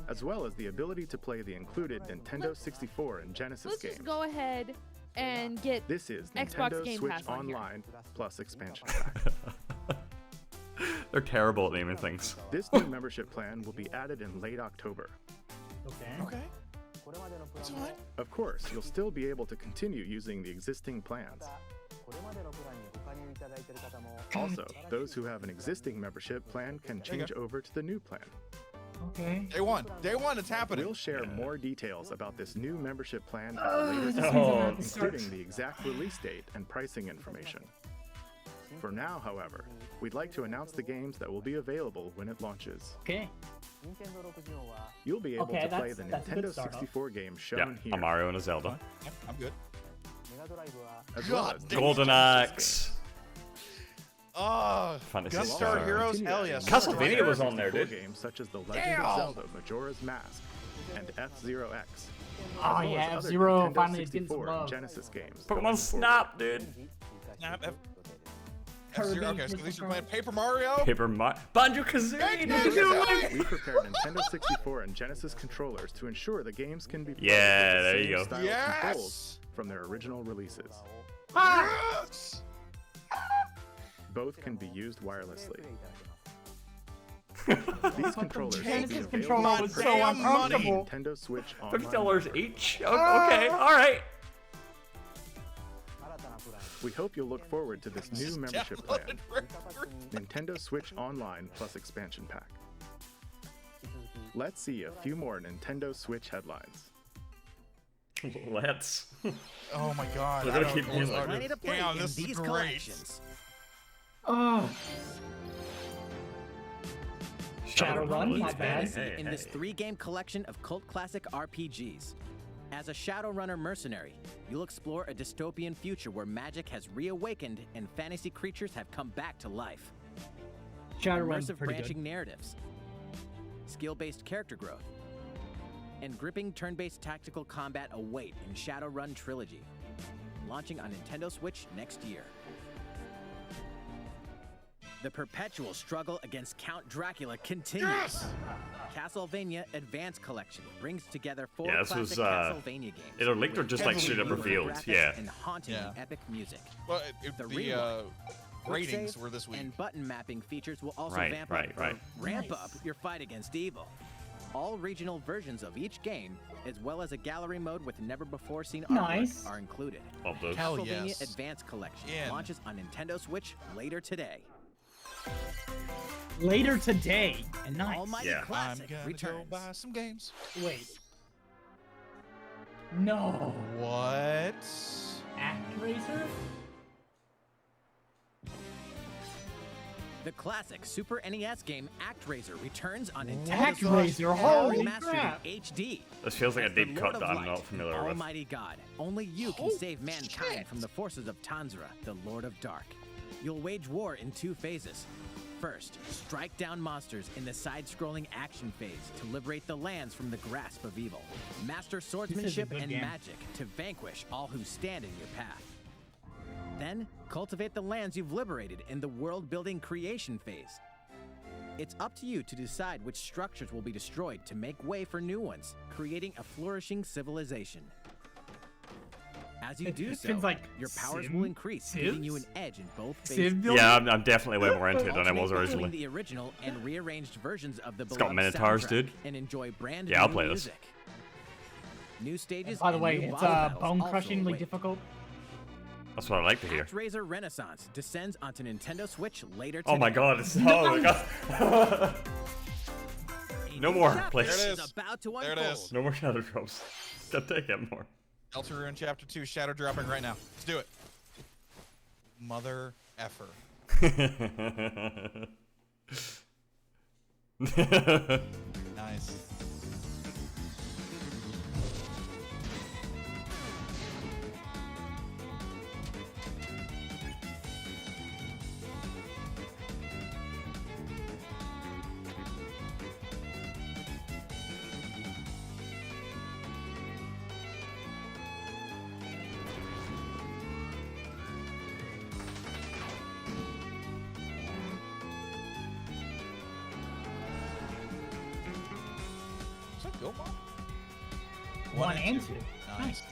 as well as the ability to play the included Nintendo 64 and Genesis Let's games. just go ahead and get This is Xbox Nintendo Game Switch Pass on here. Online plus expansion pack. They're terrible at naming things. This new membership plan will be added in late October. Okay. That's fine. Of course, you'll still be able to continue using the existing plans. Also, those who have an existing membership plan can There you change over to the new plan. Okay. Day one, it's happening. We'll share more details about this new membership plan at a later this time, season has to start. including the exact release date and pricing information. For now, however, we'd like to announce the games that will be available when it launches. Okay. You'll be able Okay, to play that's- the that's a good Nintendo start off. 64 games shown Yeah, here, a Mario and a Zelda. Yep, I'm good. as well God as damn. Golden Axe. Oh, Fantasy Gunstar Star. Heroes? Continue Hell adding yes. more Castlevania was on there, 64 dude. Games such as The Legend Damn. of Zelda: Majora's Mask and F-Zero X. Oh as well yeah, as other F-Zero Nintendo finally is getting some 64 and love. Genesis games. going Pokemon forward. Snap, dude. Snap, Kirby, okay, so at least you're Mr. playing Paper Mario? Paper Mario. Banjo Kazooie. We prepared Nintendo 64 and Genesis controllers to ensure the games can be played Yeah, with the there you same go. style of Yes! controls from their original releases. Yes! Both can be used wirelessly. These controllers will be Genesis available controller was so Damn money. uncomfortable. Nintendo Switch Online. $50 each? Okay, alright. We hope you'll look forward to this new membership plan. Downloaded Nintendo Switch Online plus expansion pack. Let's see a few more Nintendo Switch headlines. Let's. Oh my god. We're I gonna don't keep know. music. Plenty to play Damn, in this is these great. collections. Oh. Shadowrun, my bad. Hey, In this hey. 3-game collection of cult classic RPGs. As a Shadowrunner mercenary, you'll explore a dystopian future where magic has reawakened and fantasy creatures have come back to life. Shadowrun's Immersive pretty branching good. narratives, skill-based character growth, and gripping turn-based tactical combat await in Shadowrun Trilogy, launching on Nintendo Switch next year. The perpetual struggle against Count Dracula continues. Yes! Castlevania Advance Collection brings together 4 Yeah, this classic was, Castlevania games. Either linked or with just like heavily straight up moving revealed. graphics Yeah. and hauntingly Yeah. epic music. Well, The the rewind, ratings Quick were this save week. And button mapping features will also Right, vamp right, up, right. ramp Nice. up your fight against evil. All regional versions of each game, as well as a gallery mode with never-before-seen Nice. artwork, are included. Of those. Hell Castlevania yes. Advance Collection In. launches on Nintendo Switch later today. Later today. And nice. Almighty Yeah. I'm Classic gonna returns. go buy some games. Wait. No. What? Actraiser? The classic Super NES game Actraiser returns on Nintendo Switch. Actraiser, holy Remastered crap. in HD. This feels like a As the deep Lord cut of that I'm Light, not familiar the with. Almighty God. Only you can Holy save mankind shit. from the forces of Tanzra, the Lord of Dark. You'll wage war in 2 phases. First, strike down monsters in the side-scrolling action phase to liberate the lands from the grasp of evil. Master swordsmanship and magic to vanquish all who stand in your path. Then, cultivate the lands you've liberated in the world-building creation phase. It's up to you to decide which structures will be destroyed to make way for new ones, creating a flourishing civilization. As you do so, your powers will increase, giving you an edge in both phases. Yeah, I'm definitely way more into it than I was originally. The original and rearranged versions of the It's got Minotaurs, dude. And enjoy brand yeah, I'll new play this. music. New stages. By the and way, new it's boss battles bone-crushingly also difficult. That's what I like to hear. Actraiser Renaissance descends onto Nintendo Switch later today. Oh my god, it's oh my god. No more, please. There it is. There it is. No more shadow drops. Don't take it more. Deltarune Chapter 2 shadow dropping right now. Let's do it. Mother effer. Nice. One and two. Nice.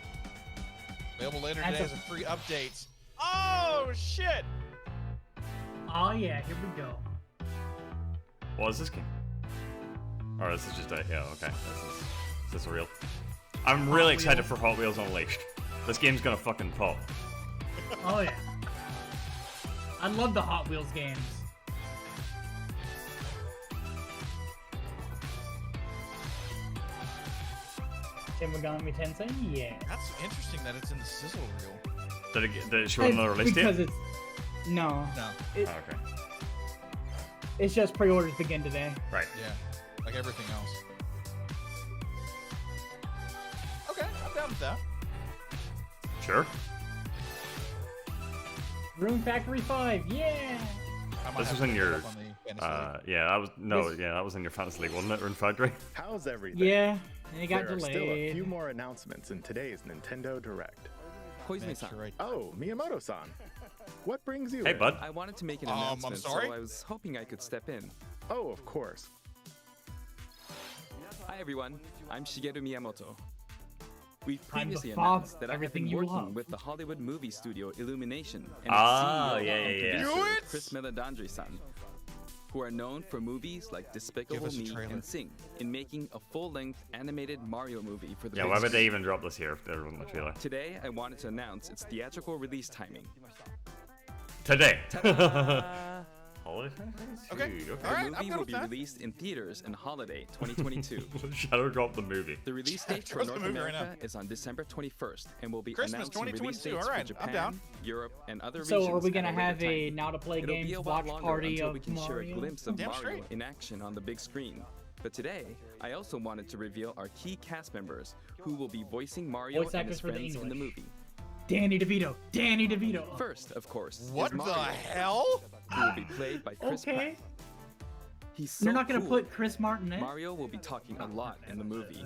Available later That's today as a free update. Oh shit! Oh yeah, here we go. What is this game? Or is this just a yeah? Okay, is this real? I'm really excited for Hot Wheels Unleashed. This game's gonna fucking pop. Oh yeah. I love the Hot Wheels games. Shin Megami Tensei? Yeah. That's interesting that it's in the sizzle reel. Did it show another release date? Because it's no. No. It, oh, okay. It's just pre-orders begin today. Right. Yeah. Like everything else. Okay, I'm down with that. Sure. Rune Factory 5, yeah. This was in your yeah, that was that was in your Fantasy League, wasn't it? Rune Factory. How's everything? Yeah, and it got there delayed. Are still a few more announcements in today's Nintendo Direct. Koizumi-san. Oh, Miyamoto-san. What brings you Hey, in? bud. I wanted to make an announcement, I'm sorry? so I was hoping I could step in. Oh, of course. Hi, everyone. I'm Shigeru Miyamoto. We've I'm the previously father announced that of I have everything been you working love. with the Hollywood movie studio Illumination and Ah, its CEO yeah. and Do producer, it! Chris Meledandri-san, who are known for movies like Despicable us a Me trailer. and Sing, in making a full-length animated Mario movie for the Yeah, big why would they screen. even drop this here if there wasn't a trailer? Today, I wanted to announce its theatrical release timing. Today. Ta-da! Okay. The All right, I'm movie good will with be that. released in theaters in holiday 2022. Shadow drop the movie. The release date for Trust the North movie right America now. is on December 21st and will be Christmas announcing release 2022, dates all right, for I'm Japan, down. Europe, and other So regions are we at gonna a later have a time. now to play It'll be games a while watch longer party until of we can share a Mario? glimpse of Damn Mario straight. in action on the big screen. But today, I also wanted to reveal our key cast members who will be voicing Mario Voice and actors his for the friends in the English. movie. Danny DeVito. Danny DeVito. First, of course, What is the Mario, hell? who will be played by Chris Okay. Pratt. He's so They're not gonna cool. put Chris Martin in. Mario will be talking a lot in the movie.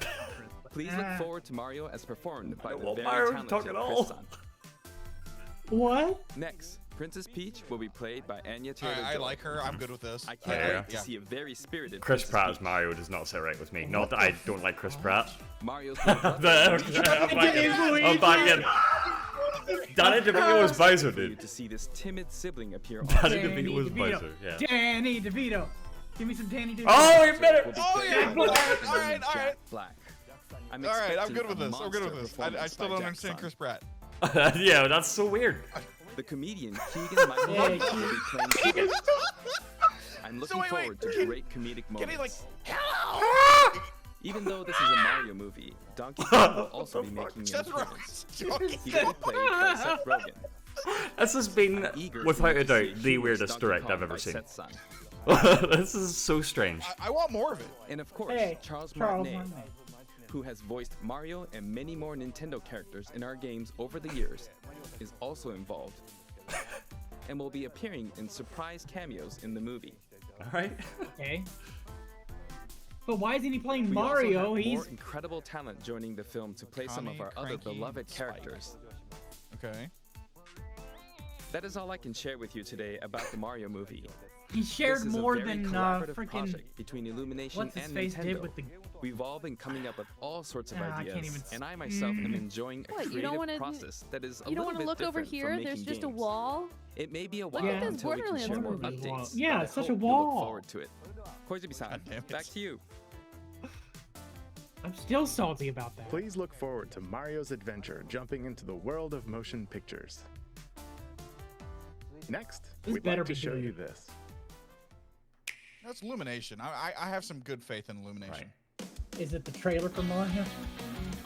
Please look forward to Mario as performed by the want very Mario to talk talented at all. Chris-san. What? Next, Princess Peach will be played by Anya All Taylor-Joy. right, I like her. I'm good with this. I can't Yeah. wait to see a very spirited Chris Princess Pratt as Peach. Mario does not sit right with me. Not that I don't like Chris Pratt. Mario's I'm back in. Danny DeVito was Bowser, dude. to see this timid sibling appear on Danny screen. DeVito was Bowser, yeah. Danny DeVito. Give me some Danny DeVito. Oh, he admitted Will it! be Oh, played yeah. by All right, Jack all right, all right. Black. I'm All right, I'm expecting good with a this. I'm good with monster this. I performance still by don't Jack's understand son. Chris Pratt. Yeah, that's so weird. The comedian Keegan Michael Yeah, Key will be playing Kid. I'm looking wait, forward to great comedic Can he like, moments. hello? Even though this is a Mario movie, Donkey Kong will also be making an Seth appearance. Rogen's He will be played by Seth Rogen. This has been, Eager without to a see doubt, who the is weirdest Donkey direct Kong I've ever by seen. Seth's son. This is so strange. I want more of it. And of course, Hey, Charles Charles Martinet, Martinet. who has voiced Mario and many more Nintendo characters in our games over the years, is also involved and will be appearing in surprise cameos in the movie. Alright. Okay. But why isn't he playing We Mario? also have He's more incredible talent joining the film to play some of our other Cranky, beloved Spike. characters. Okay. That is all I can share with you today about the Mario movie. he shared This is more a very than collaborative freaking project between Illumination what's his and face Nintendo. did with the. We've all been coming up with all sorts of I can't ideas, even and I myself am enjoying a What, you don't creative wanna- process that is a You don't little want to bit look over different from here? making There's just a games. wall. It may be a Look while at this until we can Borderlands share more movie. updates. Yeah, but it's I such a hope you look wall. forward to it. Koizumi-san, back to you. I'm still salty about that. Please look forward to Mario's adventure jumping into the world of motion pictures. Next, This we'd better like to be show good. you this. That's Illumination. I have some good faith in Illumination. Is it the trailer for Mario?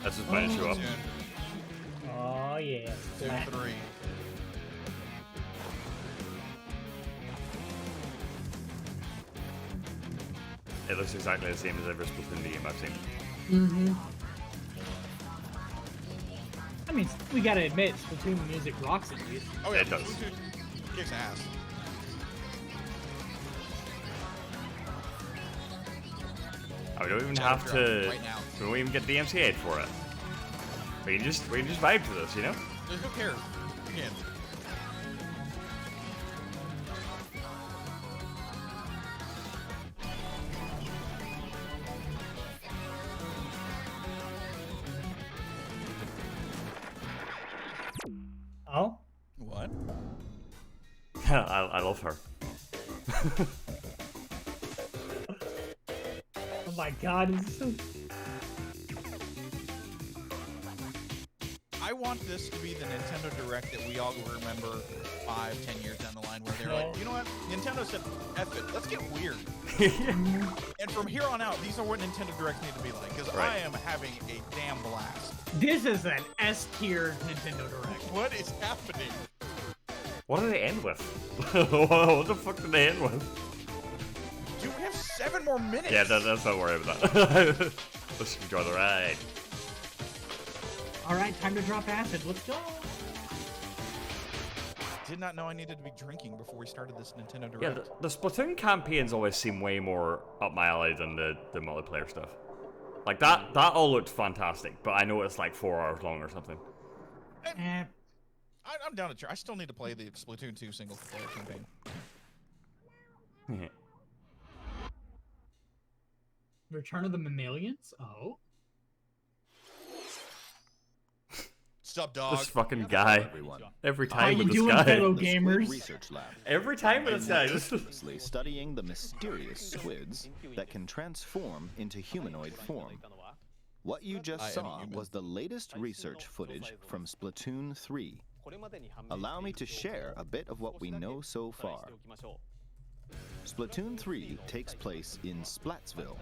That's just when it show up. Oh yeah. Splatoon 3. It looks exactly the same as every Splatoon game I've seen. Mm-hmm. I mean, we gotta admit, Splatoon music rocks at least. Oh yeah, It does. Splatoon kicks ass. We don't even Check have it out to. right now. We don't even get the MC8 for it. We can just vibe to this, you know? Who cares? Again. Oh? What? I love her. Oh my god, this is so... I want this to be the Nintendo Direct that we all remember 5-10 years down the line, where they're like, you know what? Nintendo said, F it, let's get weird. And from here on out, these are what Nintendo Directs need to be like, because Right. I am having a damn blast. This is an S-tier Nintendo Direct. What is happening? What did they end with? What the fuck did they end with? Dude, we have 7 more minutes. Yeah, let's not worry about that. Let's enjoy the ride. Alright, time to drop acid. Let's go. Did not know I needed to be drinking before we started this Nintendo Direct. Yeah, the Splatoon campaigns always seem way more up my alley than the multiplayer stuff. Like, that all looked fantastic, but I know it's like 4 hours long or something. I'm down to try. I still need to play the Splatoon 2 single player campaign. Return of the Mammalians? Oh. Sup, dog? This fucking guy. Every time How with you this doing, guy. fellow The Squid gamers? Research Lab. Every time with this guy. Meticulously studying the mysterious squids that can transform into humanoid form. What you just saw was the latest research footage from Splatoon 3. Allow me to share a bit of what we know so far. Splatoon 3 takes place in Splatsville.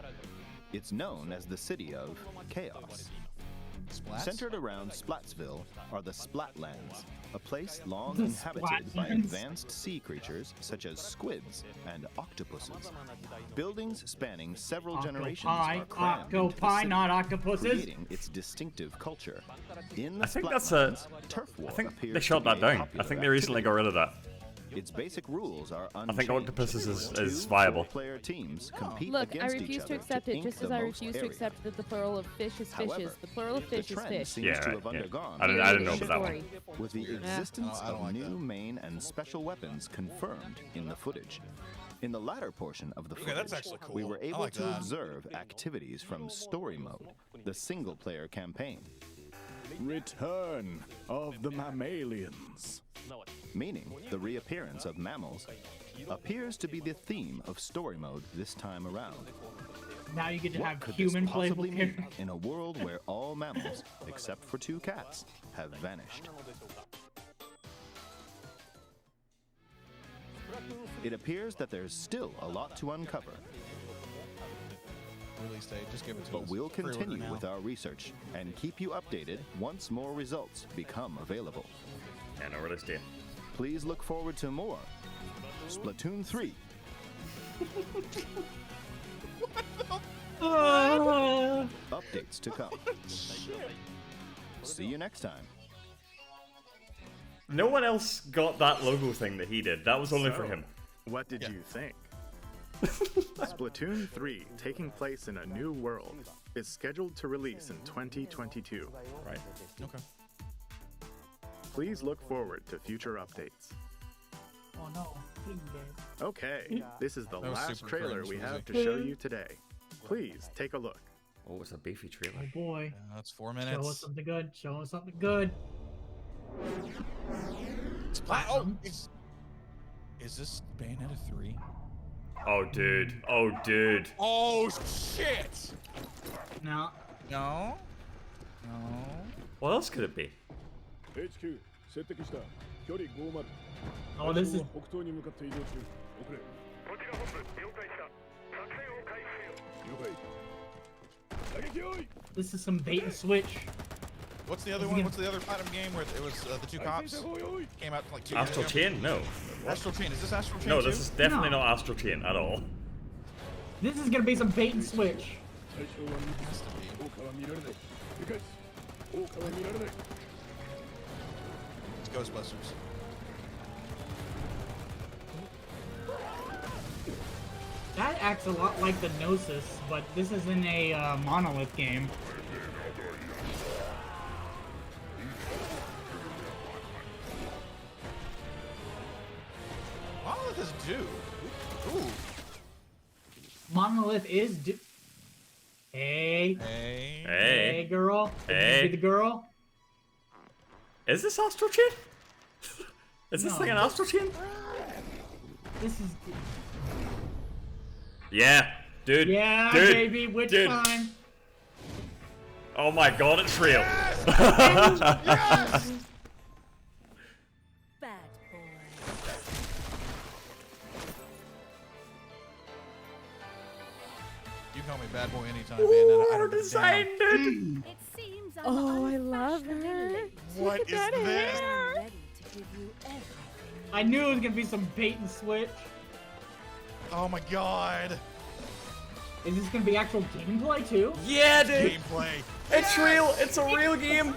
It's known as the city of chaos. Centered around Splatsville are the Splatlands, a place long inhabited by advanced sea creatures such as squids and octopuses. Buildings spanning several generations are crammed into the Octopi, city, not octopuses. creating its distinctive culture. In the I think that's a. Splatlands, turf war I think appears they to shut be that a down. I popular think they recently got rid of that. Its basic rules are I unchanged. think octopuses is Two viable. four-player teams compete Look, I against each refuse to other accept it, ink just the as I most refuse to area. accept that the plural of fish is fishes. However, The plural of the fish is trend fish. seems Yeah, to right, have yeah. undergone I didn't know about that one. with the existence I don't of like new that. main and special weapons confirmed in the footage. In the latter portion of the Okay, footage, that's actually cool. we were I able like to that. observe activities from Story Mode, the single-player campaign. Return of the Mammalians. Meaning, the reappearance of mammals appears to be the theme of Story Mode this time around. Now you get to What have could human this playable possibly mean characters. in a world where all mammals, except for 2 cats, have vanished? It appears that there's still a lot to uncover, Release date, just give it to but us. we'll Pre-order continue now. with our research and keep you updated once more results become available. Yeah, no release date. Please look forward to more Splatoon 3. Updates to come. See you next time. No one else got that logo thing that he did. That was only for him. What did you think? Splatoon 3, taking place in a new world, is scheduled to release in 2022. Right. Okay. Please look forward to future updates. Oh no. Okay, this is the That was last super trailer cringe, we was have it? to show you today. Please take a look. Oh, it's a beefy trailer. Oh boy. That's 4 Show us minutes. something good. Show us something good. Oh, is this Bayonetta 3? Oh, dude. Oh, dude. Oh, shit! No. No? No? What else could it be? HQ, oh, this is. This is some bait and switch. What's the other one? What's the other platinum game where it was the two cops? Came out like 2 years Astral ago? Chain? No. Astral Chain. Is this Astral Chain No, too? this is definitely not Astral Chain at all. This is gonna be some bait and switch. Has to be. It's Ghostbusters. That acts a lot like the Gnosis, but this is in a Monolith game. Monolith is due. Ooh. Monolith is Hey. Hey. Hey, girl. Hey. Be the girl. Is this Astral Chain? Is this No. thing an Astral Chain? This is. Yeah, dude. Yeah, dude, baby. Which dude. time? Oh my god, it's real. Yes! Bad boy. You call me bad boy anytime, Bayonetta. I don't give a design, damn. dude. It seems Oh, I love her. What is this? ready to give you everything. I knew it was gonna be some bait and switch. Oh my god. Is this gonna be actual gameplay too? Yeah, dude. Gameplay. It's real. It's a real game.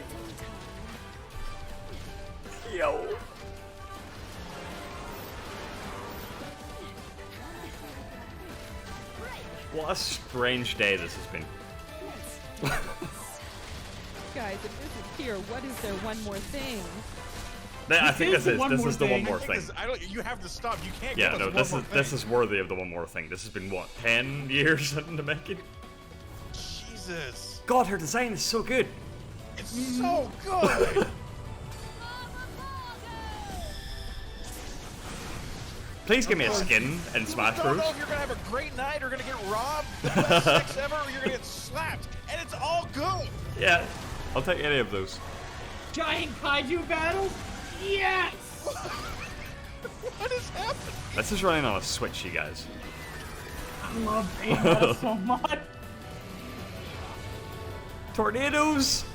Yo. What a strange day this has been. Guys, if this is here, what is there one more thing? I think this is the one more I think thing. this- I don't. You have to stop. You can't. Yeah, give no, us one more this thing. is worthy of the one more thing. This has been what, 10 years in the making? Jesus. God, her design is so good. It's so good. Please give me a skin in Smash I don't Bros. know if you're gonna have a great night or gonna get robbed, the best sex ever, or you're gonna get slapped, and it's all good. Yeah, I'll take any of those. Giant kaiju battles? Yes! What is happening? This is running on a Switch, you guys. I love Bayonetta so much. Tornadoes!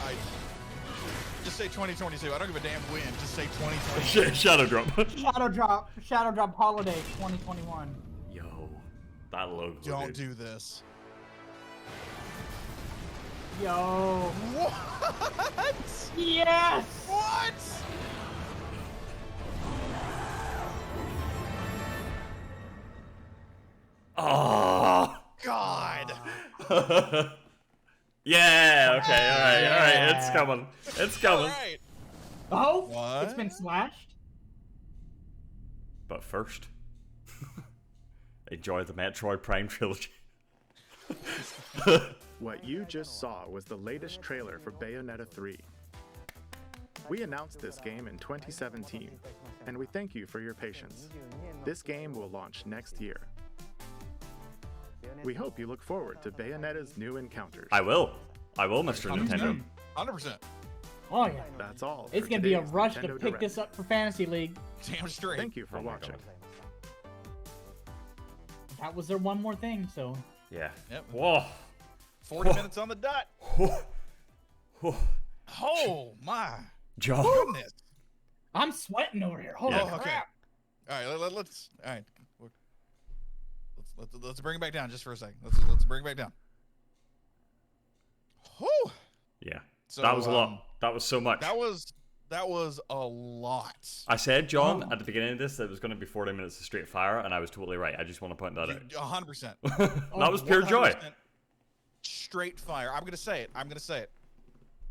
I just say 2022. I don't give a damn when. Just say 2022. Shadow Drop. Shadow Drop Holiday 2021. Yo, that logo. Don't dude. do this. Yo. What? Yes! What? Oh. God. Yeah. Okay. All right. All right. It's coming. It's coming. All right. Oh? What? It's been slashed? But first, enjoy the Metroid Prime trilogy. What you just saw was the latest trailer for Bayonetta 3. We announced this game in 2017, and we thank you for your patience. This game will launch next year. We hope you look forward to Bayonetta's new encounters. I will. I will, Mr. Nintendo. 100%. Oh yeah. That's all. It's for gonna be a today's rush to Nintendo pick Direct. this up for Fantasy League. Damn straight. Thank you for Oh my watching. That was their one more thing, so. Yeah. Yep. Whoa. 40 minutes on the dot. Whoa. Oh my John. goodness. I'm sweating over here. Holy Yeah. crap. Okay. All right. Let's. All right. Let's bring it back down just for a second. Let's bring it back down. Whew. Yeah. So, that was a lot. That was so much. That was That was a lot. I said, John, at the beginning of this, that it was going to be 40 minutes of straight fire, and I was totally right. I just want to point that out. 100%. That was pure joy. Straight fire. I'm going to say it.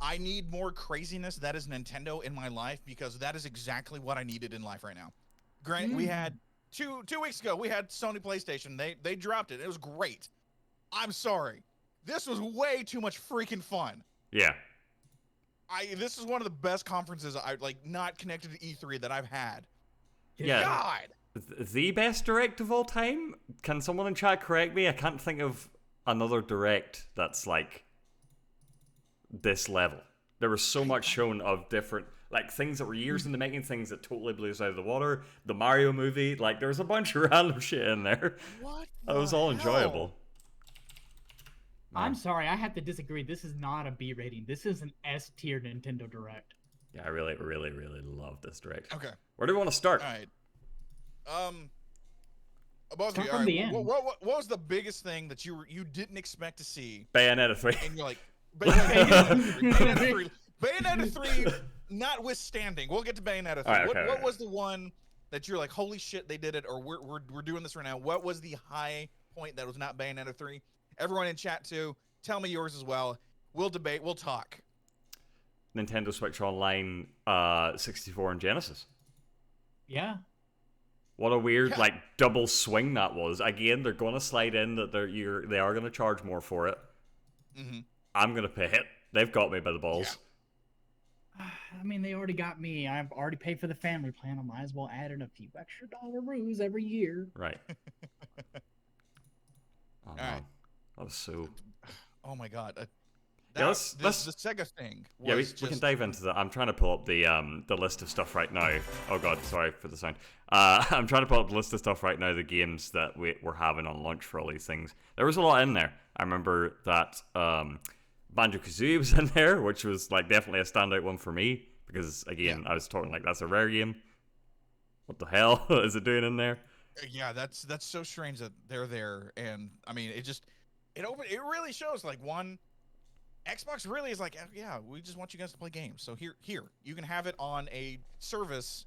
I need more craziness that is Nintendo in my life because that is exactly what I needed in life right now. Granted, we had two weeks ago, we had Sony PlayStation. They dropped it. It was great. I'm sorry. This was way too much freaking fun. Yeah. This is one of the best conferences not connected to E3 that I've had. Yeah. God. The best direct of all time? Can someone in chat correct me? I can't think of another direct that's like this level. There was so much shown of different things that were years in the making, things that totally blew us out of the water. The Mario movie, there was a bunch of random shit in there. What? It was all enjoyable. I'm sorry, I have to disagree. This is not a B rating. This is an S tier Nintendo Direct. Yeah, I really, really, really love this Direct. Okay. Where do we want to start? All right. Above Start you. from All right. the end. What was the biggest thing that you didn't expect to see? Bayonetta 3. And you're like, Bayonetta 3 notwithstanding. We'll get to Bayonetta 3. Right, What was the one that you're like, holy shit, they did it, or we're doing this right now? What was the high point that was not Bayonetta 3? Everyone in chat too, tell me yours as well. We'll debate, we'll talk. Nintendo Switch Online 64 and Genesis. Yeah. What a weird double swing that was. Again, they're going to slide in that they are going to charge more for it. Mm-hmm. I'm going to pay it. They've got me by the balls. Yeah. I mean, they already got me. I've already paid for the family plan. I might as well add in a few extra dollaroos every year. Right. All right. That was so... Oh my god. Let's the Sega thing. Yeah, we can dive into that. I'm trying to pull up the list of stuff right now. Oh god, sorry for the sound. I'm trying to pull up the list of stuff right now, the games that we're having on launch for all these things. There was a lot in there. I remember that Banjo-Kazooie was in there, which was definitely a standout one for me, because again, I was talking that's a rare game. What the hell is it doing in there? Yeah, that's so strange that they're there, and I mean, it really shows one. Xbox really is yeah, we just want you guys to play games. So here, you can have it on a service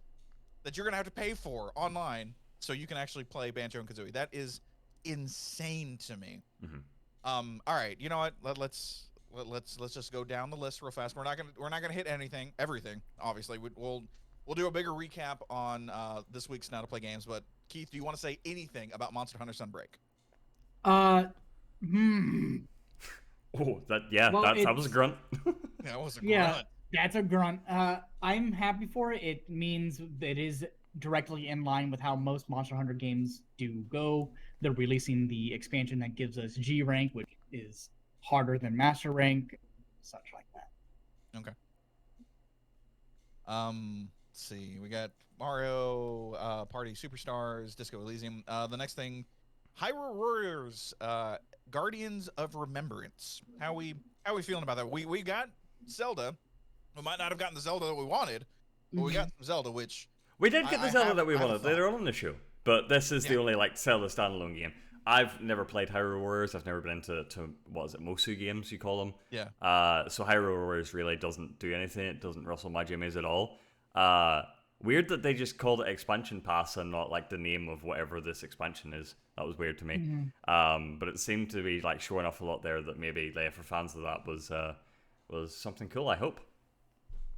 that you're gonna have to pay for online, so you can actually play Banjo and Kazooie. That is insane to me. Mm-hmm. All right, you know what? Let's just go down the list real fast. We're not gonna hit everything. Obviously, we'll do a bigger recap on this week's Now to Play Games. But Keith, do you want to say anything about Monster Hunter Sunbreak? Oh, that was a grunt. That was a grunt. Yeah, that's a grunt. I'm happy for it. It means it is directly in line with how most Monster Hunter games do go. They're releasing the expansion that gives us G rank, which is harder than Master rank, such like that. Okay. Let's see. We got Mario Party Superstars, Disco Elysium. The next thing, Hyrule Warriors, Guardians of Remembrance. How we feeling about that? We got Zelda. We might not have gotten the Zelda that we wanted, but we got some Zelda, which we did get the Zelda that we wanted later on in the show. But this is the only Zelda standalone game. I've never played Hyrule Warriors. I've never been into what is it, Mosu games you call them? Yeah. So Hyrule Warriors really doesn't do anything. It doesn't rustle my jimmies at all. Weird that they just called it Expansion Pass and not the name of whatever this expansion is. That was weird to me. Mm-hmm. But it seemed to be showing off a lot there that maybe for fans of that was something cool. I hope.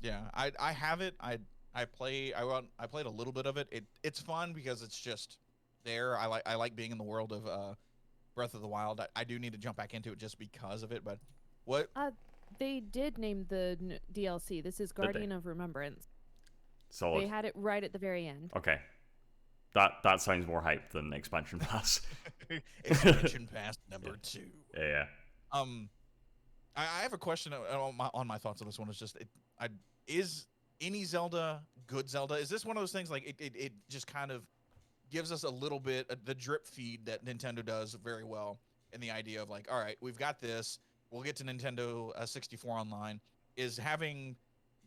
Yeah, I have it. I played a little bit of it. It's fun because it's just there. I like being in the world of Breath of the Wild. I do need to jump back into it just because of it. But what? They did name the DLC. This is Guardian of Remembrance. Solid. They had it right at the very end. Okay. That sounds more hype than Expansion Pass. Expansion Pass number 2. Yeah. I have a question on my thoughts on this one. It's just, is any Zelda good Zelda? Is this one of those things it just kind of gives us a little bit of the drip feed that Nintendo does very well, in the idea of all right, we've got this. We'll get to Nintendo 64 Online. Is having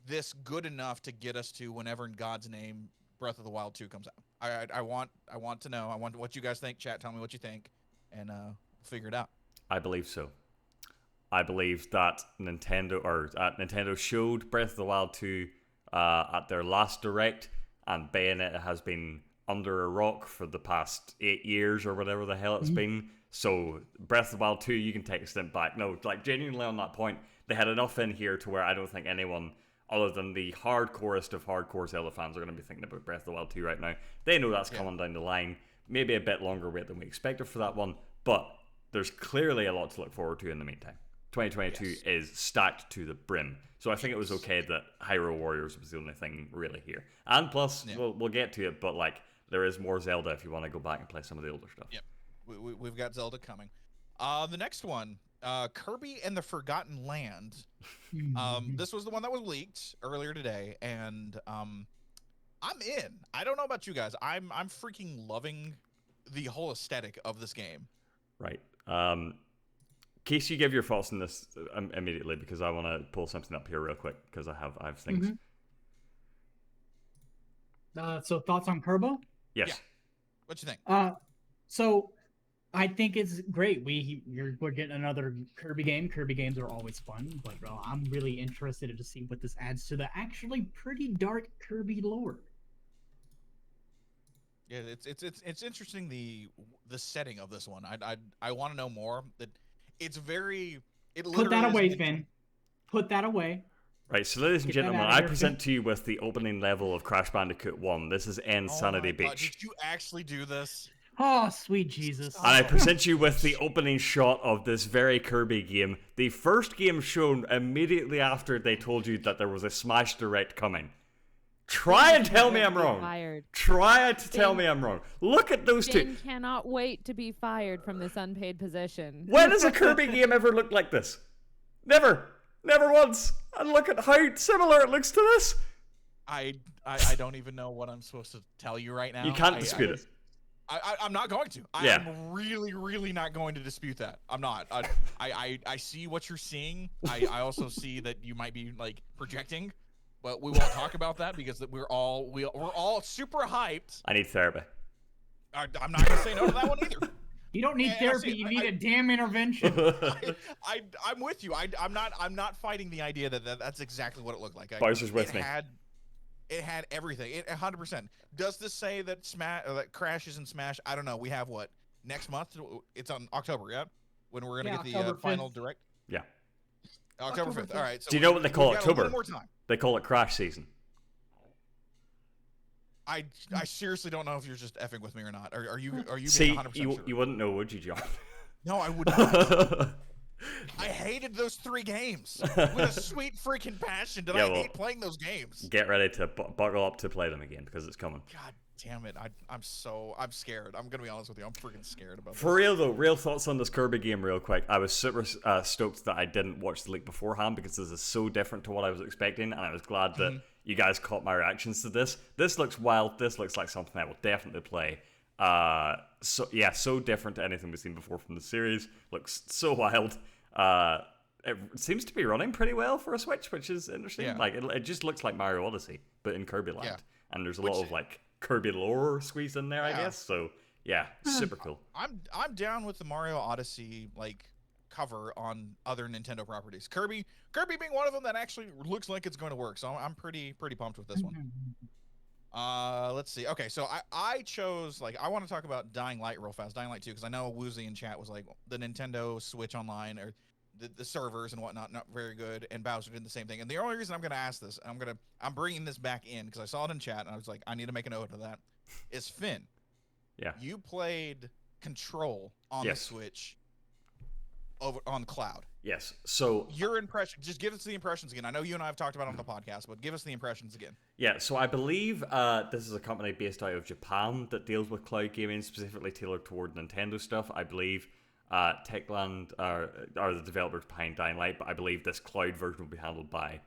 this good enough to get us to whenever in God's name Breath of the Wild 2 comes out? I want to know. I want what you guys think. Chat, tell me what you think, and we'll figure it out. I believe so. I believe that Nintendo showed Breath of the Wild 2 at their last direct, and Bayonetta has been under a rock for the past 8 years or whatever the hell it's been. So Breath of the Wild 2, you can take a step back. No, like genuinely on that point, they had enough in here to where I don't think anyone other than the hardcorest of hardcore Zelda fans are going to be thinking about Breath of the Wild 2 right now. They know that's coming down the line. Maybe a bit longer wait than we expected for that one, but there's clearly a lot to look forward to in the meantime. 2022 is stacked to the brim. So I think it was okay that Hyrule Warriors was the only thing really here. And plus, we'll get to it, but like there is more Zelda if you want to go back and play some of the older stuff. Yep, we've got Zelda coming. The next one, Kirby and the Forgotten Land. This was the one that was leaked earlier today, and I'm in. I don't know about you guys. I'm freaking loving the whole aesthetic of this game. Right. Case, you give your thoughts on this immediately because I want to pull something up here real quick because I have things. So thoughts on Kirby? Yes. Yeah. What you think? So I think it's great. We're getting another Kirby game. Kirby games are always fun, but I'm really interested to see what this adds to the actually pretty dark Kirby lore. Yeah, it's interesting the setting of this one. I want to know more. That it's very. Put that away, Finn. Put that away. Right, so ladies and gentlemen, I present to you with the opening level of Crash Bandicoot 1. This is Insanity Beach. Did you actually do this? Oh, sweet Jesus. And I present you with the opening shot of this very Kirby game. The first game shown immediately after they told you that there was a Smash Direct coming. Try and tell me I'm wrong. Try to tell me I'm wrong. Look at those two. Finn cannot wait to be fired from this unpaid position. When has a Kirby game ever looked like this? Never. Never once. And look at how similar it looks to this. I don't even know what I'm supposed to tell you right now. You can't dispute it. I'm not going to. I'm really, really not going to dispute that. I'm not. I see what you're seeing. I also see that you might be like projecting, but we won't talk about that because we're all super hyped. I need therapy. I'm not gonna say no to that one either. You don't need therapy. You need a damn intervention. I'm with you. I'm not fighting the idea that that's exactly what it looked like. Bowser's with me. It had everything. It 100%. Does this say that that Crash is in Smash? I don't know. We have what next month? It's on October, yeah. When we're gonna get the final direct. Yeah. October 5th. All right. So do you know what they call October? One more time. They call it Crash season. I seriously don't know if you're just effing with me or not. Are you See, being 100% sure? You wouldn't know, would you, John? No, I would not. I hated those 3 games with a sweet freaking passion. Did I hate playing those games? Get ready to buckle up to play them again because it's coming. God damn it! I'm scared. I'm gonna be honest with you. I'm freaking scared about. For real though, real thoughts on this Kirby game, real quick. I was super stoked that I didn't watch the leak beforehand because this is so different to what I was expecting, and I was glad that you guys caught my reactions to this. This looks wild. This looks like something I will definitely play. So different to anything we've seen before from the series. Looks so wild. It seems to be running pretty well for a Switch, which is interesting. Yeah. Like it just looks like Mario Odyssey, but in Kirby Land, and there's a lot of like Kirby lore squeezed in there, I guess. So yeah, super cool. I'm down with the Mario Odyssey like cover on other Nintendo properties. Kirby being one of them that actually looks like it's going to work. So I'm pretty pumped with this one. Let's see. Okay, so I chose I want to talk about Dying Light real fast. Dying Light 2 because I know Woozy in chat was like the Nintendo Switch Online or the servers and whatnot not very good, and Bowser did the same thing. And the only reason I'm going to ask this, I'm bringing this back in because I saw it in chat and I was like, I need to make a note of that. Is Finn? Yeah. You played Control on the Switch over on cloud. Yes. So your impression, just give us the impressions again. I know you and I have talked about it on the podcast, but give us the impressions again. Yeah. So I believe this is a company based out of Japan that deals with cloud gaming, specifically tailored toward Nintendo stuff. I believe Techland are the developers behind Dying Light, but I believe this cloud version will be handled by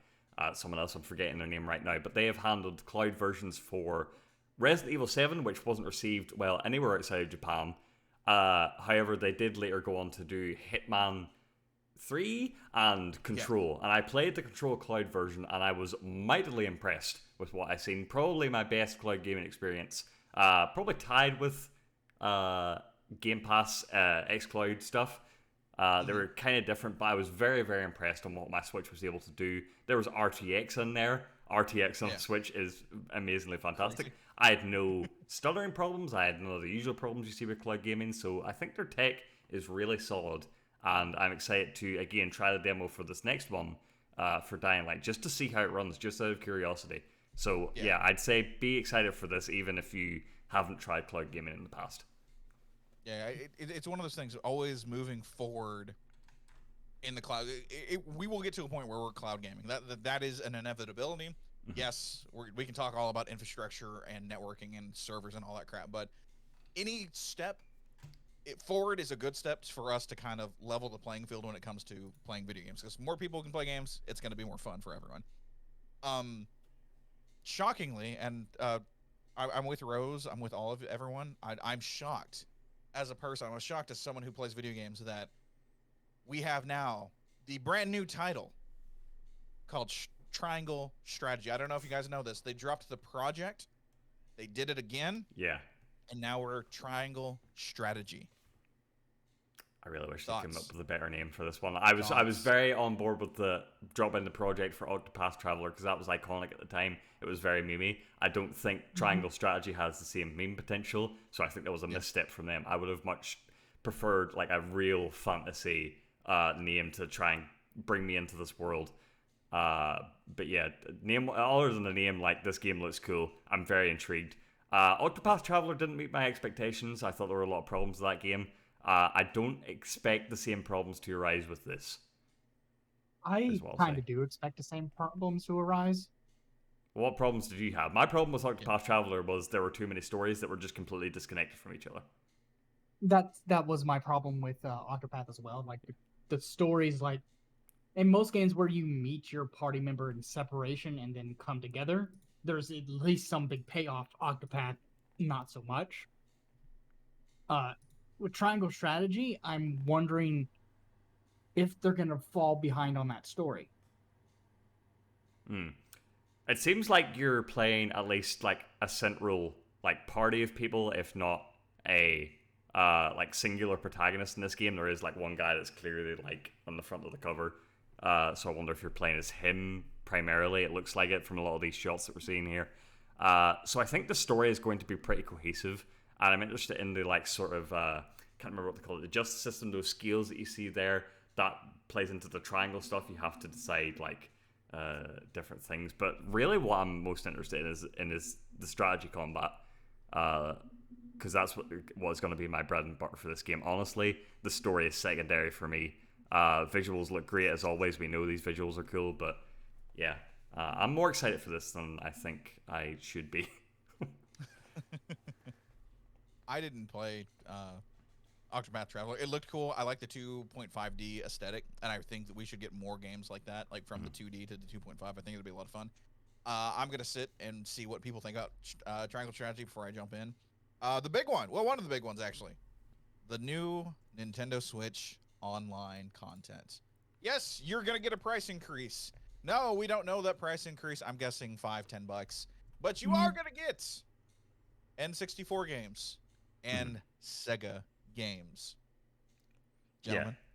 someone else. I'm forgetting their name right now, but they have handled cloud versions for Resident Evil 7, which wasn't received well anywhere outside of Japan. However, they did later go on to do Hitman 3 and Control, and I played the Control cloud version, and I was mightily impressed with what I seen. Probably my best cloud gaming experience. Probably tied with Game Pass xCloud stuff. They were kind of different, but I was very, very impressed on what my Switch was able to do. There was RTX in there. RTX on the Switch is amazingly fantastic. Crazy. I had no stuttering problems. I had none of the usual problems you see with cloud gaming. So I think their tech is really solid. And I'm excited to, again, try the demo for this next one for Dying Light, just to see how it runs, just out of curiosity. So, yeah, I'd say be excited for this, even if you haven't tried cloud gaming in the past. Yeah, it's one of those things, always moving forward in the cloud. We will get to a point where we're cloud gaming. That is an inevitability. Yes, we can talk all about infrastructure and networking and servers and all that crap, but any step forward is a good step for us to kind of level the playing field when it comes to playing video games. Because more people can play games, it's going to be more fun for everyone. Shockingly, and I'm with Rose, I'm with all of everyone, I'm shocked as a person. I was shocked as someone who plays video games that we have now the brand new title called Triangle Strategy. I don't know if you guys know this. They dropped the project. They did it again. Yeah. And now we're Triangle Strategy. I really wish they came up with a better name for this one. I was very on board with the drop in the project for Octopath Traveler because that was iconic at the time. It was very memey. I don't think Triangle Strategy has the same meme potential, so I think that was a misstep from them. I would have much preferred like a real fantasy name to try and bring me into this world. But yeah, name other than the name, like this game looks cool. I'm very intrigued. Octopath Traveler didn't meet my expectations. I thought there were a lot of problems with that game. I don't expect the same problems to arise with this. I kind of do expect the same problems to arise. What problems did you have? My problem with Octopath Traveler was there were too many stories that were just completely disconnected from each other. That was my problem with Octopath as well. Like the stories, like in most games where you meet your party member in separation and then come together, there's at least some big payoff. Octopath, not so much. With Triangle Strategy, I'm wondering if they're going to fall behind on that story. It seems like you're playing at least like a central like party of people, if not a like singular protagonist in this game. There is like one guy that's clearly like on the front of the cover. So I wonder if you're playing as him primarily. It looks like it from a lot of these shots that we're seeing here. So I think the story is going to be pretty cohesive. And I'm interested in the like sort of can't remember what they call it, the justice system, those skills that you see there. That plays into the triangle stuff. You have to decide like different things. But really, what I'm most interested in is the strategy combat, because that's what's going to be my bread and butter for this game. Honestly, the story is secondary for me. Visuals look great as always. We know these visuals are cool, but yeah, I'm more excited for this than I think I should be. I didn't play Octopath Traveler. It looked cool. I like the 2.5D aesthetic, and I think that we should get more games like that, like from the 2D to the 2.5. I think it'll be a lot of fun. I'm going to sit and see what people think about Triangle Strategy before I jump in. The big one. Well, one of the big ones, actually. The new Nintendo Switch online content. Yes, you're going to get a price increase. No, we don't know that price increase. I'm guessing $5-10. But you are going to get N64 games and Sega games. Gentlemen. Yeah.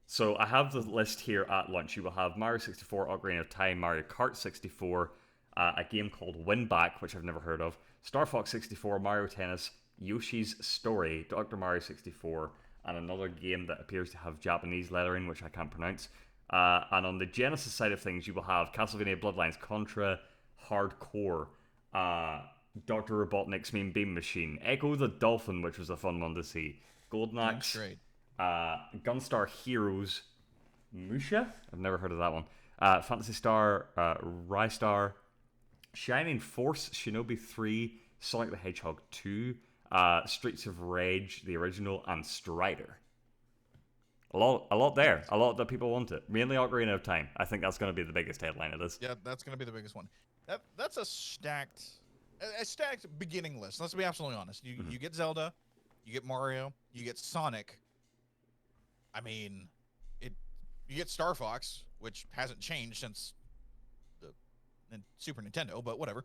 So I have the list here at lunch. You will have Mario 64, Ocarina of Time, Mario Kart 64, a game called Win Back, which I've never heard of, Star Fox 64, Mario Tennis, Yoshi's Story, Dr. Mario 64, and another game that appears to have Japanese lettering, which I can't pronounce. And on the Genesis side of things, you will have Castlevania Bloodlines, Contra, Hardcore, Dr. Robotnik's Mean Beam Machine, Echo the Dolphin, which was a fun one to see, Golden Axe, Gunstar Heroes, Musha? I've never heard of that one. Phantasy Star, Rystar, Shining Force, Shinobi 3, Sonic the Hedgehog 2, Streets of Rage, the original, and Strider. A lot there. A lot that people want it. Mainly Ocarina of Time. I think that's going to be the biggest headline of this. Yeah, that's going to be the biggest one. That's a stacked beginning list. Let's be absolutely honest. You get Zelda, you get Mario, you get Sonic. I mean, you get Star Fox, which hasn't changed since the Super Nintendo, but whatever.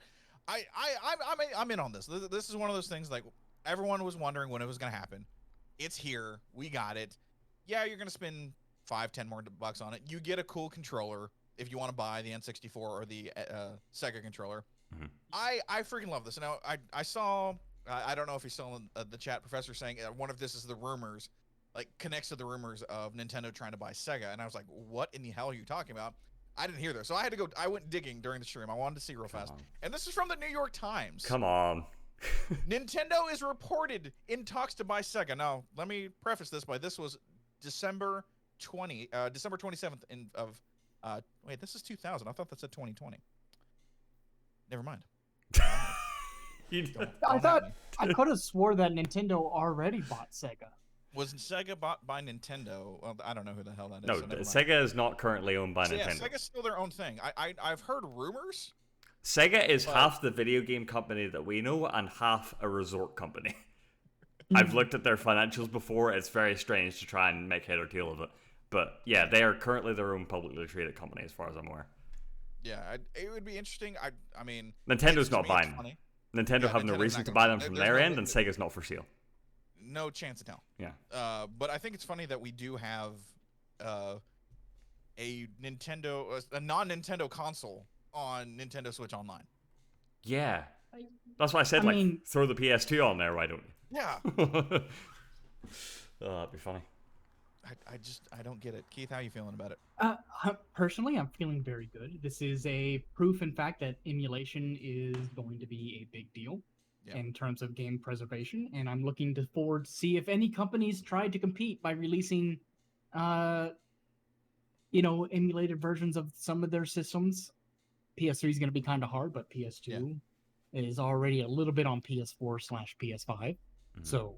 I'm in on this. This is one of those things like everyone was wondering when it was going to happen. It's here. We got it. yeah, you're gonna spend $5-10 more bucks on it. You get a cool controller if you want to buy the N64 or the Sega controller. Mm-hmm. I freaking love this. Now I saw I don't know if you saw in the chat Professor saying one of this is the rumors, like connects to the rumors of Nintendo trying to buy Sega, and I was like, what in the hell are you talking about? I didn't hear this, so I had to go. I went digging during the stream. I wanted to see real fast, and this is from the New York Times. Come on. Nintendo is reported in talks to buy Sega. Now, let me preface this by this was December 27th wait, this is 2000. I thought that said 2020. Never mind. I could have swore that Nintendo already bought Sega. Was Sega bought by Nintendo? Well, I don't know who the hell that is. No, so Sega is not currently owned by Nintendo. Yeah, Sega's still their own thing. I've heard rumors. Sega is half the video game company that we know and half a resort company. I've looked at their financials before. It's very strange to try and make head or tail of it. But yeah, they are currently their own publicly traded company as far as I'm aware. Yeah, it would be interesting. I mean, Nintendo buying them. Nintendo have no reason to buy them from their end, and Sega's not for sale. No chance in hell. Yeah. But I think it's funny that we do have a non-Nintendo console on Nintendo Switch Online. Yeah. That's why I said, throw the PS2 on there, why don't you? Yeah. That'd be funny. I don't get it. Keith, how are you feeling about it? Personally, I'm feeling very good. This is a proof, in fact, that emulation is going to be a big deal in terms of game preservation, and I'm looking forward to see if any companies tried to compete by releasing, emulated versions of some of their systems. PS3 is going to be kind of hard, but PS2 is already a little bit on PS4/PS5. Mm-hmm. So,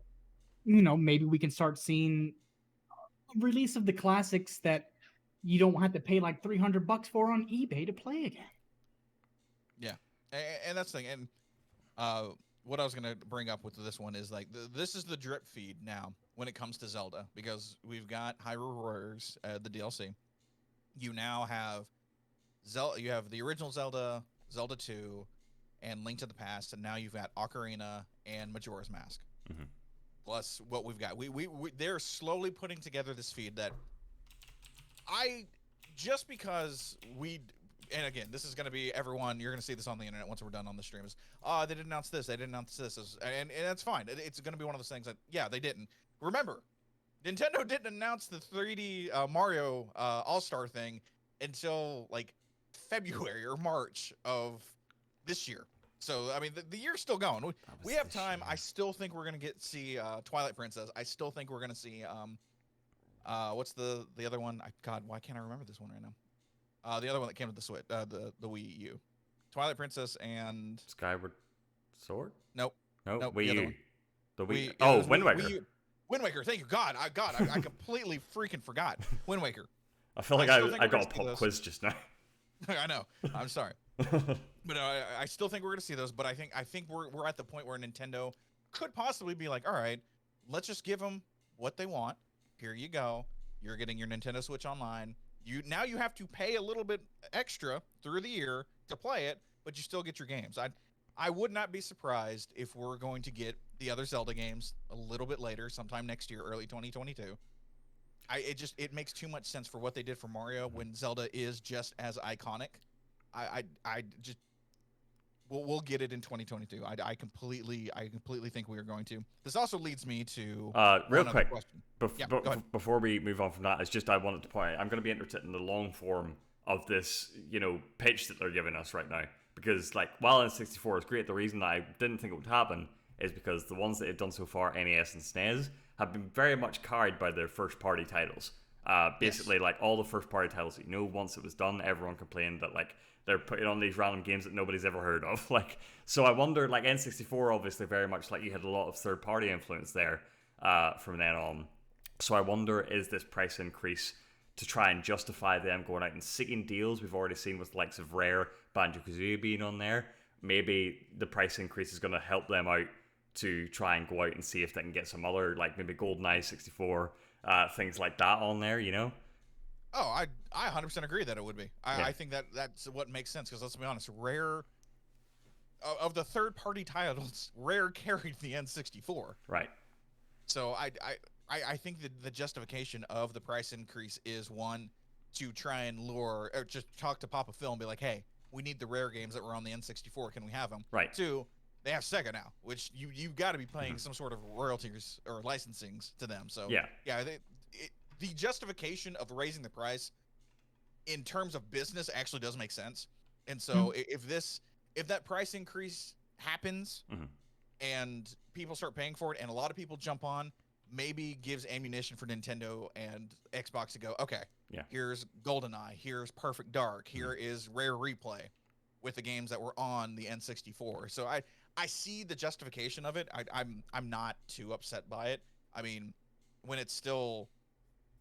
maybe we can start seeing release of the classics that you don't have to pay like $300 for on eBay to play again. Yeah, and that's the thing. And what I was gonna bring up with this one is like this is the drip feed now when it comes to Zelda, because we've got Hyrule Warriors, the DLC. You now have Zelda. You have the original Zelda, Zelda 2, and Link to the Past, and now you've got Ocarina and Majora's Mask. Mm-hmm. Plus what we've got. We they're slowly putting together this feed that just because and again, this is going to be everyone, you're going to see this on the internet once we're done on the stream, is, they didn't announce this, they didn't announce this, and that's fine. It's going to be one of those things that, yeah, they didn't. Remember, Nintendo didn't announce the 3D Mario All-Star thing until, like, February or March of this year. So, I mean, the year's still going. We have time. I still think we're going to see Twilight Princess. I still think we're going to see, what's the other one? God, why can't I remember this one right now? The other one that came with the Switch, the Wii U. Twilight Princess and... Skyward Sword? Nope. Nope, Wii U. The Wii... Wind Waker. Wind Waker, thank you. God, I completely freaking forgot. Wind Waker. I feel like I got a pop quiz just now. I know. I'm sorry. But I still think we're going to see those, but I think we're at the point where Nintendo could possibly be like, all right, let's just give them what they want. Here you go. You're getting your Nintendo Switch Online. Now you have to pay a little bit extra through the year to play it, but you still get your games. I would not be surprised if we're going to get the other Zelda games a little bit later, sometime next year, early 2022. It makes too much sense for what they did for Mario when Zelda is just as iconic. We'll get it in 2022. I completely think we are going to. This also leads me to real quick question. Before we move on from that, it's just I wanted to point out I'm going to be interested in the long form of this, pitch that they're giving us right now, because like while N64 is great, the reason I didn't think it would happen is because the ones that they've done so far, NES and SNES, have been very much carried by their first party titles. Basically, like all the first party titles that once it was done, everyone complained that like they're putting on these random games that nobody's ever heard of. So I wonder, like N64, obviously very much like you had a lot of third party influence there from then on. So I wonder, is this price increase to try and justify them going out and seeking deals we've already seen with the likes of Rare, Banjo-Kazooie being on there? Maybe the price increase is going to help them out to try and go out and see if they can get some other, like maybe GoldenEye 64, things like that on there, Oh, I 100% agree that it would be. I think that's what makes sense, because let's be honest, Rare, of the third-party titles, Rare carried the N64. Right. So I I think that the justification of the price increase is one, to try and lure or just talk to Papa Phil and be like, hey, we need the rare games that were on the N64. Can we have them? Right. Two, they have Sega now, which you've got to be paying some sort of royalties or licensings to them. So yeah, the justification of raising the price in terms of business actually does make sense. And so if that price increase happens and people start paying for it, and a lot of people jump on, maybe gives ammunition for Nintendo and Xbox to go, okay, here's GoldenEye, here's Perfect Dark, here is Rare Replay with the games that were on the N64. So I see the justification of it. I'm not too upset by it. I mean, when it's still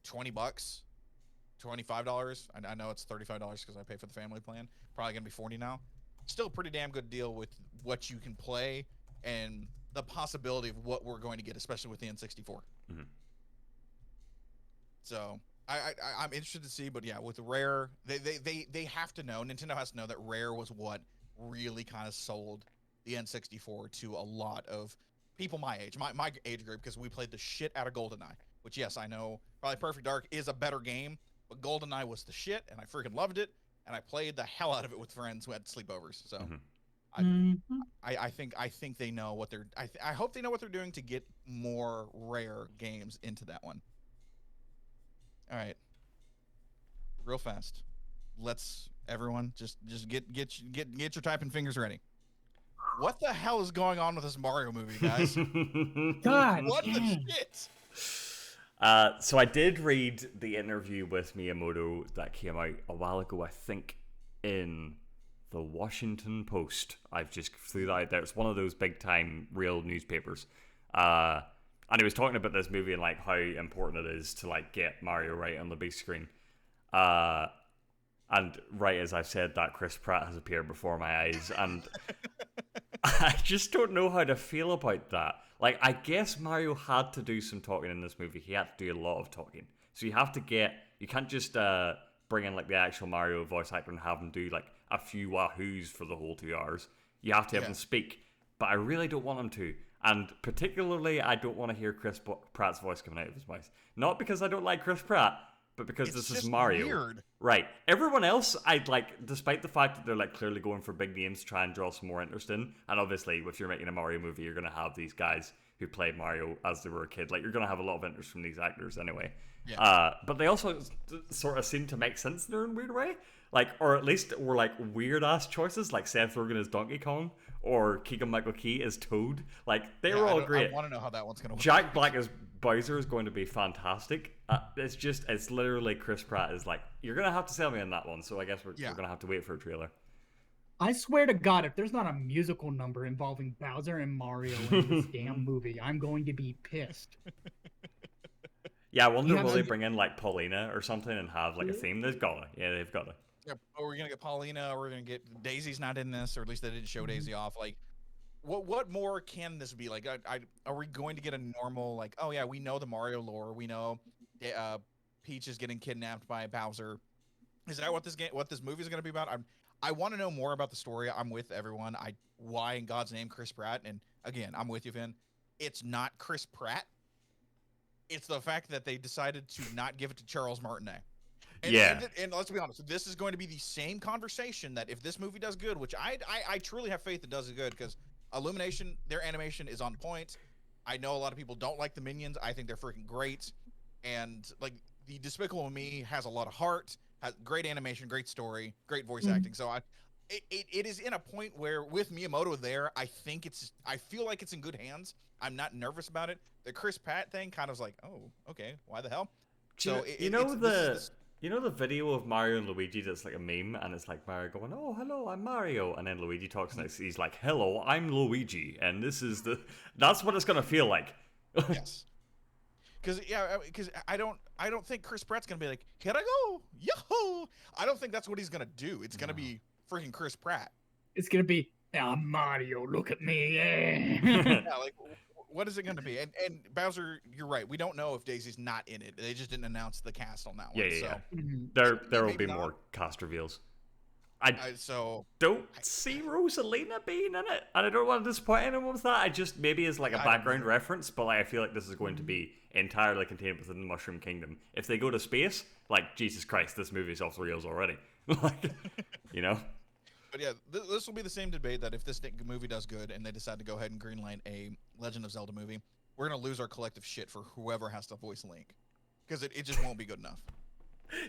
$20, $25, I know it's $35 because I pay for the family plan, probably gonna be $40 now. Still a pretty damn good deal with what you can play and the possibility of what we're going to get, especially with the N64. So I'm interested to see, but yeah, with Rare, they have to know, Nintendo has to know that Rare was what really kind of sold the N64 to a lot of people my age, my age group, because we played the shit out of GoldenEye, which, yes, I know probably Perfect Dark is a better game, but GoldenEye was the shit, and I freaking loved it, and I played the hell out of it with friends who had sleepovers. So I think they know what they're. I hope they know what they're doing to get more Rare games into that one. All right, real fast. Let's everyone just get your typing fingers ready. What the hell is going on with this Mario movie, guys? God, what the shit? So I did read the interview with Miyamoto that came out a while ago, I think, in the Washington Post. I've just threw that out there. It's one of those big time real newspapers. And he was talking about this movie and like how important it is to like get Mario right on the big screen. And right as I've said that, Chris Pratt has appeared before my eyes, and I just don't know how to feel about that. Like, I guess Mario had to do some talking in this movie. He had to do a lot of talking. So you have to you can't just bring in like the actual Mario voice actor and have him do like a few wahoos for the whole 2 hours. You have to have him speak. But I really don't want him to. And particularly, I don't want to hear Chris Pratt's voice coming out of his mouth. Not because I don't like Chris Pratt, but because this is Mario. Weird. Right. Everyone else, I'd like, despite the fact that they're like clearly going for big names to try and draw some more interest in, and obviously if you're making a Mario movie, you're going to have these guys who played Mario as they were a kid. Like, you're going to have a lot of interest from these actors anyway. Yeah. But they also sort of seem to make sense in their own weird way. Like, or at least were like weird ass choices, like Seth Rogen as Donkey Kong or Keegan-Michael Key as Toad. Like, they were all great. I want to know how that one's going to work. Jack Black as Bowser is going to be fantastic. It's literally Chris Pratt is like, you're going to have to sell me on that one. So I guess we're going to have to wait for a trailer. I swear to God, if there's not a musical number involving Bowser and Mario in this damn movie, I'm going to be pissed. Yeah, I wonder will they bring in like Paulina or something and have like a theme? They've got to. Yeah, they've got to. Yeah, or we're gonna get Paulina, or we're gonna get Daisy's not in this, or at least they didn't show Daisy off. Like, what more can this be? Like, are we going to get a normal like? Oh yeah, we know the Mario lore. We know Peach is getting kidnapped by Bowser. Is that what this movie is gonna be about? I want to know more about the story. I'm with everyone. Why in God's name Chris Pratt? And again, I'm with you, Finn. It's not Chris Pratt. It's the fact that they decided to not give it to Charles Martinet. And let's be honest, this is going to be the same conversation that if this movie does good, which I truly have faith it does good, because Illumination, their animation is on point. I know a lot of people don't like the Minions. I think they're freaking great. And like the Despicable Me has a lot of heart, has great animation, great story, great voice acting. So it is in a point where with Miyamoto there, I feel like it's in good hands. I'm not nervous about it. The Chris Pratt thing kind of like, oh, okay, why the hell? So you know the video of Mario and Luigi that's like a meme, and it's like Mario going, "Oh, hello, I'm Mario," and then Luigi talks and he's like, "Hello, I'm Luigi," and that's what it's gonna feel like. Yes. Because I don't think Chris Pratt's gonna be like, "Here I go, yo!" I don't think that's what he's gonna do. It's gonna be freaking Chris Pratt. It's gonna be, Mario, look at me, yeah. Like, what is it going to be? And Bowser, you're right. We don't know if Daisy's not in it. They just didn't announce the cast on that one. Yeah. There will be more cast reveals. I so don't see Rosalina being in it, and I don't want to disappoint anyone with that. I just maybe as like a background reference, but like I feel like this is going to be entirely contained within the Mushroom Kingdom. If they go to space, like Jesus Christ, this movie's off the rails already. Like, you know. But yeah, this will be the same debate that if this movie does good and they decide to go ahead and greenlight a Legend of Zelda movie, we're gonna lose our collective shit for whoever has to voice Link, because it just won't be good enough.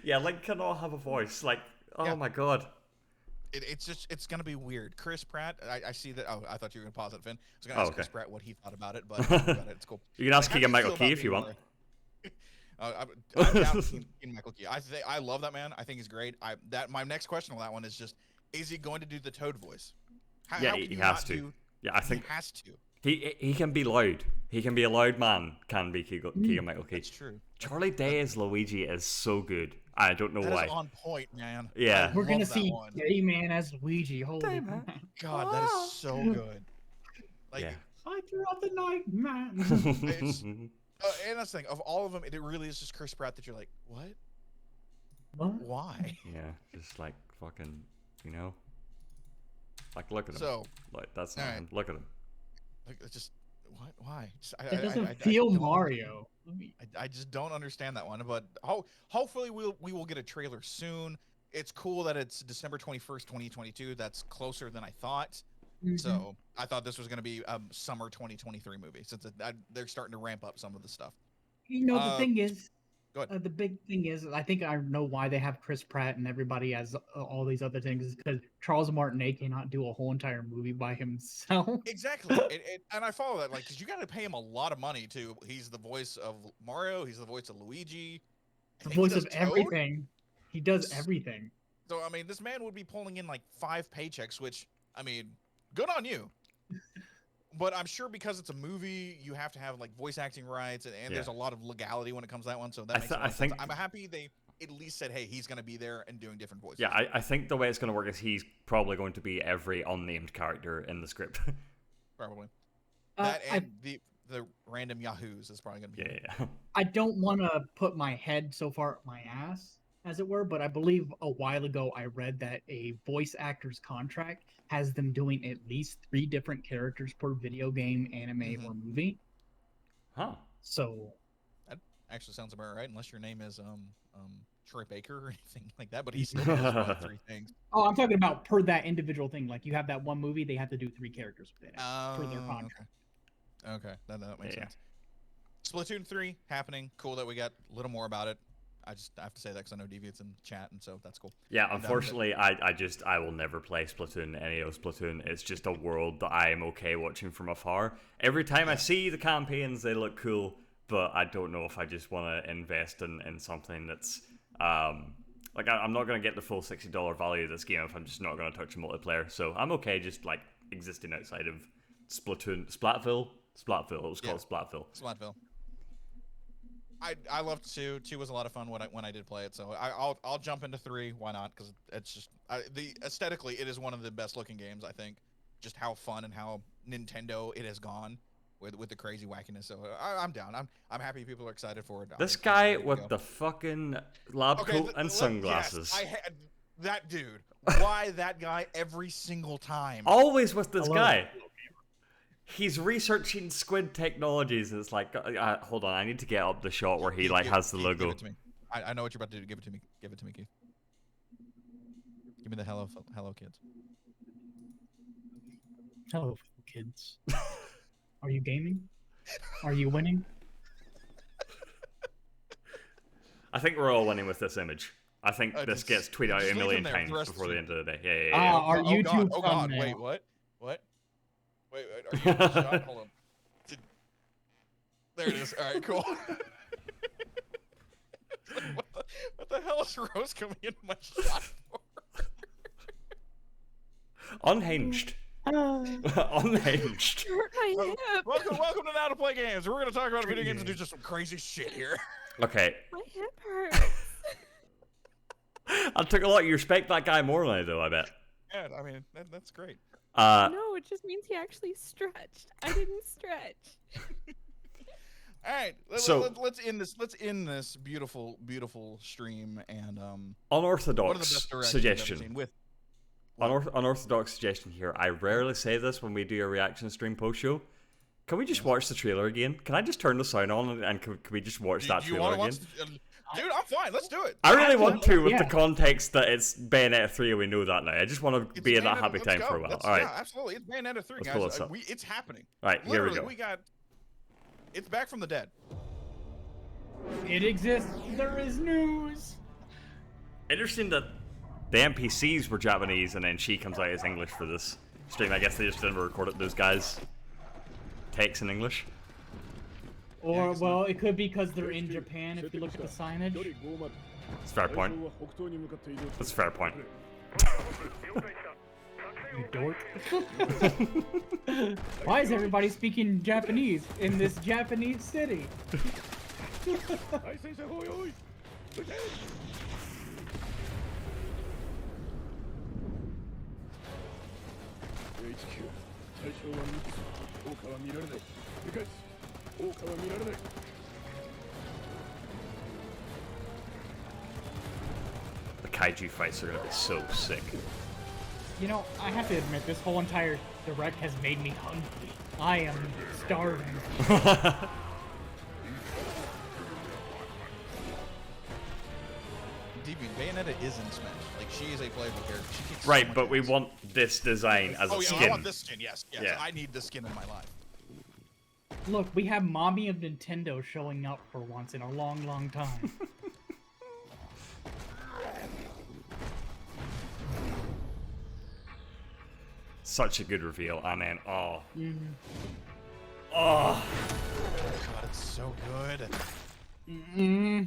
Yeah, Link cannot have a voice. Like, oh my god. It's gonna be weird. Chris Pratt, I see that. Oh, I thought you were gonna pause it, Finn. I was gonna ask Chris Pratt what he thought about it, but it's cool. You can ask Keegan-Michael Key if you want. I'm down Keegan-Michael Key. I love that man. I think he's great. My next question on that one is just: is he going to do the Toad voice? He has to. Yeah, I think he has to. He can be loud. He can be a loud man. Can be Keegan-Michael Key. That's true. Charlie Day as Luigi is so good. I don't know why. That is on point, man. Yeah. We're gonna see Gay Man as Luigi. Holy God, that is so good. Like, I threw out the night, man. And that's the thing. Of all of them, it really is just Chris Pratt that you're like, what? Why? Yeah, just like fucking, you know. Like, look at him. So, like, that's not him. Look at him. Like, it's just what? Why? It doesn't feel Mario. I just don't understand that one. But hopefully we will get a trailer soon. It's cool that it's December 21st, 2022. That's closer than I thought. So I thought this was going to be a summer 2023 movie, since they're starting to ramp up some of the stuff. You know, the thing is, go ahead. The big thing is, I think I know why they have Chris Pratt and everybody as all these other things, is because Charles Martinet cannot do a whole entire movie by himself. Exactly. And I follow that, like, because you got to pay him a lot of money too. He's the voice of Mario. He's the voice of Luigi. The voice of everything. He does everything. So, I mean, this man would be pulling in like 5 paychecks, which, I mean, good on you. But I'm sure because it's a movie, you have to have like voice acting rights, and there's a lot of legality when it comes to that one. So that makes sense. I'm happy they at least said, hey, he's going to be there and doing different voices. Yeah, I think the way it's going to work is he's probably going to be every unnamed character in the script. Probably. That and the random yahoos is probably going to be. Yeah. I don't want to put my head so far up my ass, as it were, but I believe a while ago I read that a voice actor's contract has them doing at least 3 different characters per video game, anime, or movie. Huh. So that actually sounds about right, unless your name is Troy Baker or anything like that, but he still does about 3 things. Oh, I'm talking about per that individual thing. Like, you have that one movie, they have to do 3 characters within it per their contract. Okay. That makes sense. Splatoon 3 happening. Cool that we got a little more about it. I have to say that because I know Deviant's in chat, and so that's cool. Yeah, unfortunately, I will never play Splatoon, any of Splatoon. It's just a world that I am okay watching from afar. Every time I see the campaigns, they look cool, but I don't know if I just want to invest in something that's like I'm not going to get the full $60 value of this game if I'm just not going to touch multiplayer. So I'm okay just like existing outside of Splatoon, Splatville. It was called Splatville. I loved 2. 2 was a lot of fun when I did play it, so I'll jump into 3. Why not? Because it's just aesthetically, it is one of the best looking games. I think just how fun and how Nintendo it has gone with the crazy wackiness. So I'm down. I'm happy people are excited for it. This guy with the fucking lab coat and sunglasses. Yes, I had that dude. Why that guy every single time? Always with this guy. He's researching squid technologies. It's like, hold on, I need to get up the shot where he like has the logo. Give it to me. I know what you're about to do. Give it to me. Give it to me, Keith. Give me the hello kids. Hello, kids. Are you gaming? Are you winning? I think we're all winning with this image. I think this gets tweeted out a million times before the end of the day. Yeah. Our YouTube Oh God! Wait, what? Wait, are you in the shot? Hold on. There it is. All right, cool. What the hell is Rose coming into my shot for? Unhinged. Unhinged. Welcome to Now to Play Games. We're going to talk about video games and do just some crazy shit here. Okay. My hip hurts. I took a lot. You respect that guy more than I do, I bet. Yeah, I mean, that's great. No, it just means he actually stretched. I didn't stretch. All right, let's end this beautiful stream and unorthodox suggestion. Unorthodox suggestion here. I rarely say this when we do a reaction stream post-show. Can we just watch the trailer again? Can I just turn the sound on and can we just watch that trailer again? Dude, I'm fine. Let's do it. I really want to, with the context that it's Bayonetta 3 and we know that now. I just want to be in that happy time for a while. All right. Yeah, absolutely. It's Bayonetta 3, Let's pull guys. this up. It's happening. All right, Literally, here we go. It's back from the dead. It exists. There is news. Interesting that the NPCs were Japanese and then she comes out as English for this stream. I guess they just didn't record it. Those guys takes in English. Or, well, it could be because they're in Japan if you look at the signage. It's a fair point. That's a fair point. You dork. Why is everybody speaking Japanese in this Japanese city? The kaiju fights are gonna be so sick. You know, I have to admit, this whole entire direct has made me hungry. I am starving. Bayonetta is in Smash. Like, she is a playable character. She kicks Right, so but much we ass. want this design as a skin. I want this skin, yes. Yeah. I need this skin in my life. Look, we have Mommy of Nintendo showing up for once in a long, long time. Such a good reveal, and then, oh. Mm-hmm. Oh. God, it's so good. Mm-hmm.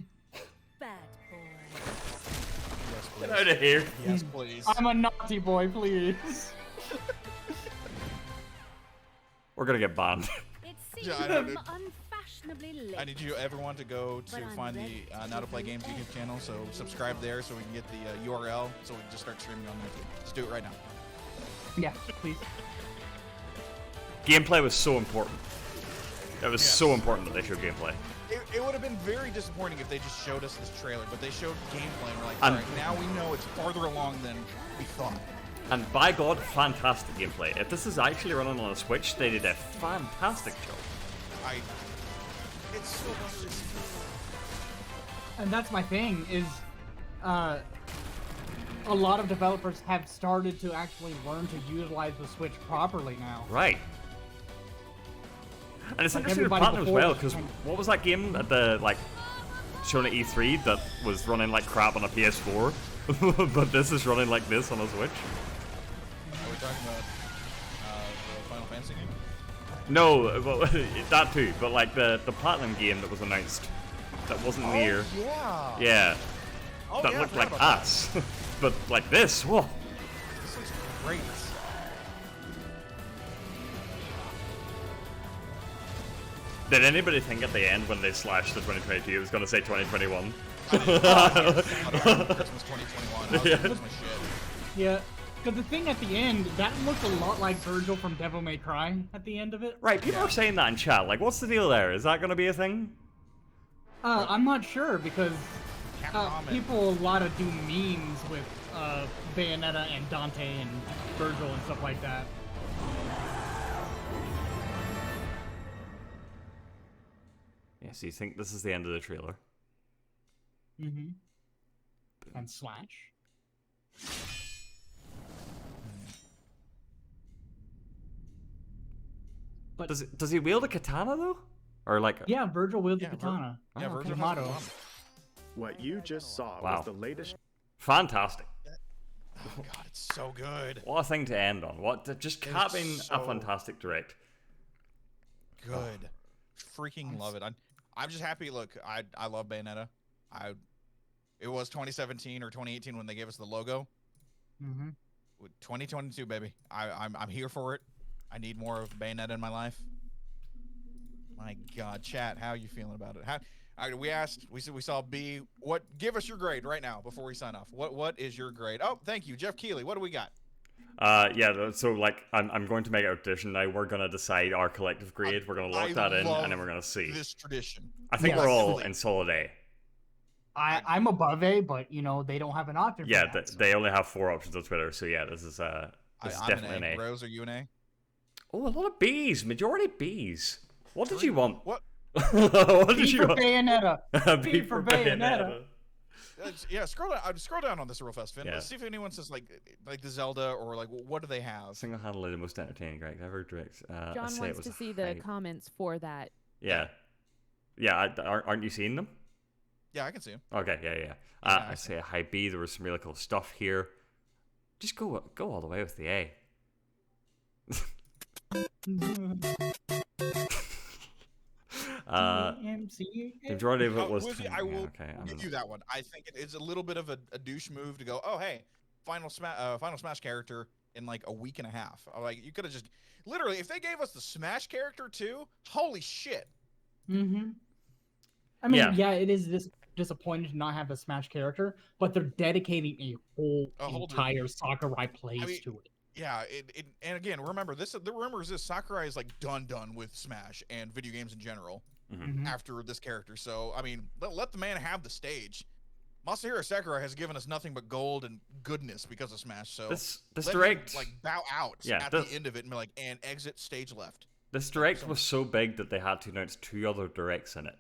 Bad boy. Yes, Get out of here. Yes, please. I'm a naughty boy, please. We're gonna get banned. It seems Yeah, I know, dude. unfashionably late. I need you everyone to go to find the Now to Play Games YouTube channel, so subscribe there so we can get the URL so we can just start streaming on there too. Just do it right now. Yeah, please. Gameplay was so important. It was so important that they showed gameplay. It would have been very disappointing if they just showed us this trailer, but they showed gameplay and we're like, And- alright, now we know it's farther along than we thought. And by God, fantastic gameplay. If this is actually running on a Switch, they did a fantastic job. It's so good. And that's my thing, is a lot of developers have started to actually learn to utilize the Switch properly now. Right. And it's Like interesting to everybody partner as before well, was because kind what was that game at the, like, shown at E3 that was running like crap on a PS4? But this is running like this on a Switch? Are we talking about the Final Fantasy game? No, well, that too, but like the Platinum game that was announced that wasn't near. Yeah. Yeah. Oh, That yeah, I looked forgot like about ass. But like this, whoa. This looks great. Did anybody think at the end when they slashed the 2022 it was going to say 2021? Christmas 2021. Yeah. That's my shit. Yeah, because the thing at the end, that looked a lot like Virgil from Devil May Cry at the end of it. Right, people are saying that in chat. Like, what's the deal there? Is that going to be a thing? I'm not sure, because Capcom people a lot of do memes with Bayonetta and Dante and Virgil and stuff like that. Yeah, so you think this is the end of the trailer? Mm-hmm. And Slash. But Does he wield a katana though? Or like yeah, Virgil wielded katana. Yeah, Oh, Virgil Kamato. has a What you just saw Wow. was the latest. Fantastic. Oh god, it's so good. What a thing to end on. Just It's capping a so fantastic direct. Good. Freaking love it. I'm just happy. Look, I love Bayonetta. It was 2017 or 2018 when they gave us the logo. Mm-hmm. 2022, baby. I'm here for it. I need more of Bayonetta in my life. My God, chat, how are you feeling about it? We asked, we saw B. Give us your grade right now before we sign off. What is your grade? Oh, thank you, Jeff Keeley. What do we got? Yeah, so like I'm going to make a tradition now. We're gonna decide our collective grade. We're gonna lock that in, and then we're gonna see. This tradition. I think Yes. we're all in solid A. I'm above A, but you know they don't have an option. Yeah, for that, so. they only have 4 options on Twitter, so yeah, this is definitely an A. Rose, are you an A? Oh, a lot of B's. Majority B's. What did you want? What? What did you want? Bayonetta. B for Bayonetta. Yeah, scroll down on this real fast, Finn. Yeah. Let's see if anyone says like the Zelda or like what do they have? Single-handedly the most entertaining direct ever. Direct. John wants to see the comments for that. Yeah. Aren't you seeing them? Yeah, I can see them. Okay, yeah. I say a high B. There was some really cool stuff here. Just go all the way with the A. The majority of it was. I will give you that one. I think it's a little bit of a douche move to go. Oh, hey, Final Smash character in like a week and a half. Like you could have just literally, if they gave us the Smash character too, holy shit. Mm-hmm. I mean, yeah, it is disappointing to not have a Smash character, but they're dedicating a whole entire Sakurai plays to it. Yeah, and again, remember the rumor is this Sakurai is like done with Smash and video games in general after this character. So I mean, let the man have the stage. Masahiro Sakurai has given us nothing but gold and goodness because of Smash. So this let direct him, like bow out at the end of it and be like, and exit stage left. This direct was so big that they had to announce 2 other directs in it.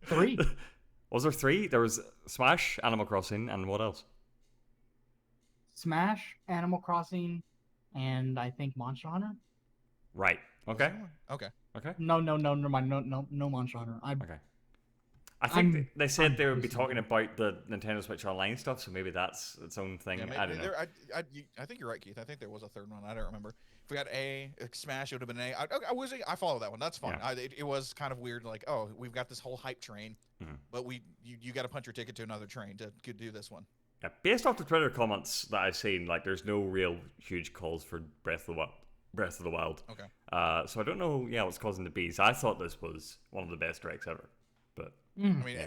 3. Was there 3? There was Smash, Animal Crossing, and what else? Smash, Animal Crossing, and I think Monster Hunter. Right. Okay. No, never mind. No Monster Hunter. Okay. I think they said they would be talking about the Nintendo Switch Online stuff, so maybe that's its own thing. Yeah, I don't know. I think you're right, Keith. I think there was a third one. I don't remember. If we got A, Smash, it would have been A. I follow that one. That's fine. Yeah. It was kind of weird. Like, oh, we've got this whole hype train, but you got to punch your ticket to another train to do this one. Yeah, based off the Twitter comments that I've seen, like there's no real huge calls for Breath of the Wild. Okay. So I don't know. Yeah, what's causing the bees? I thought this was one of the best directs ever, but I mean,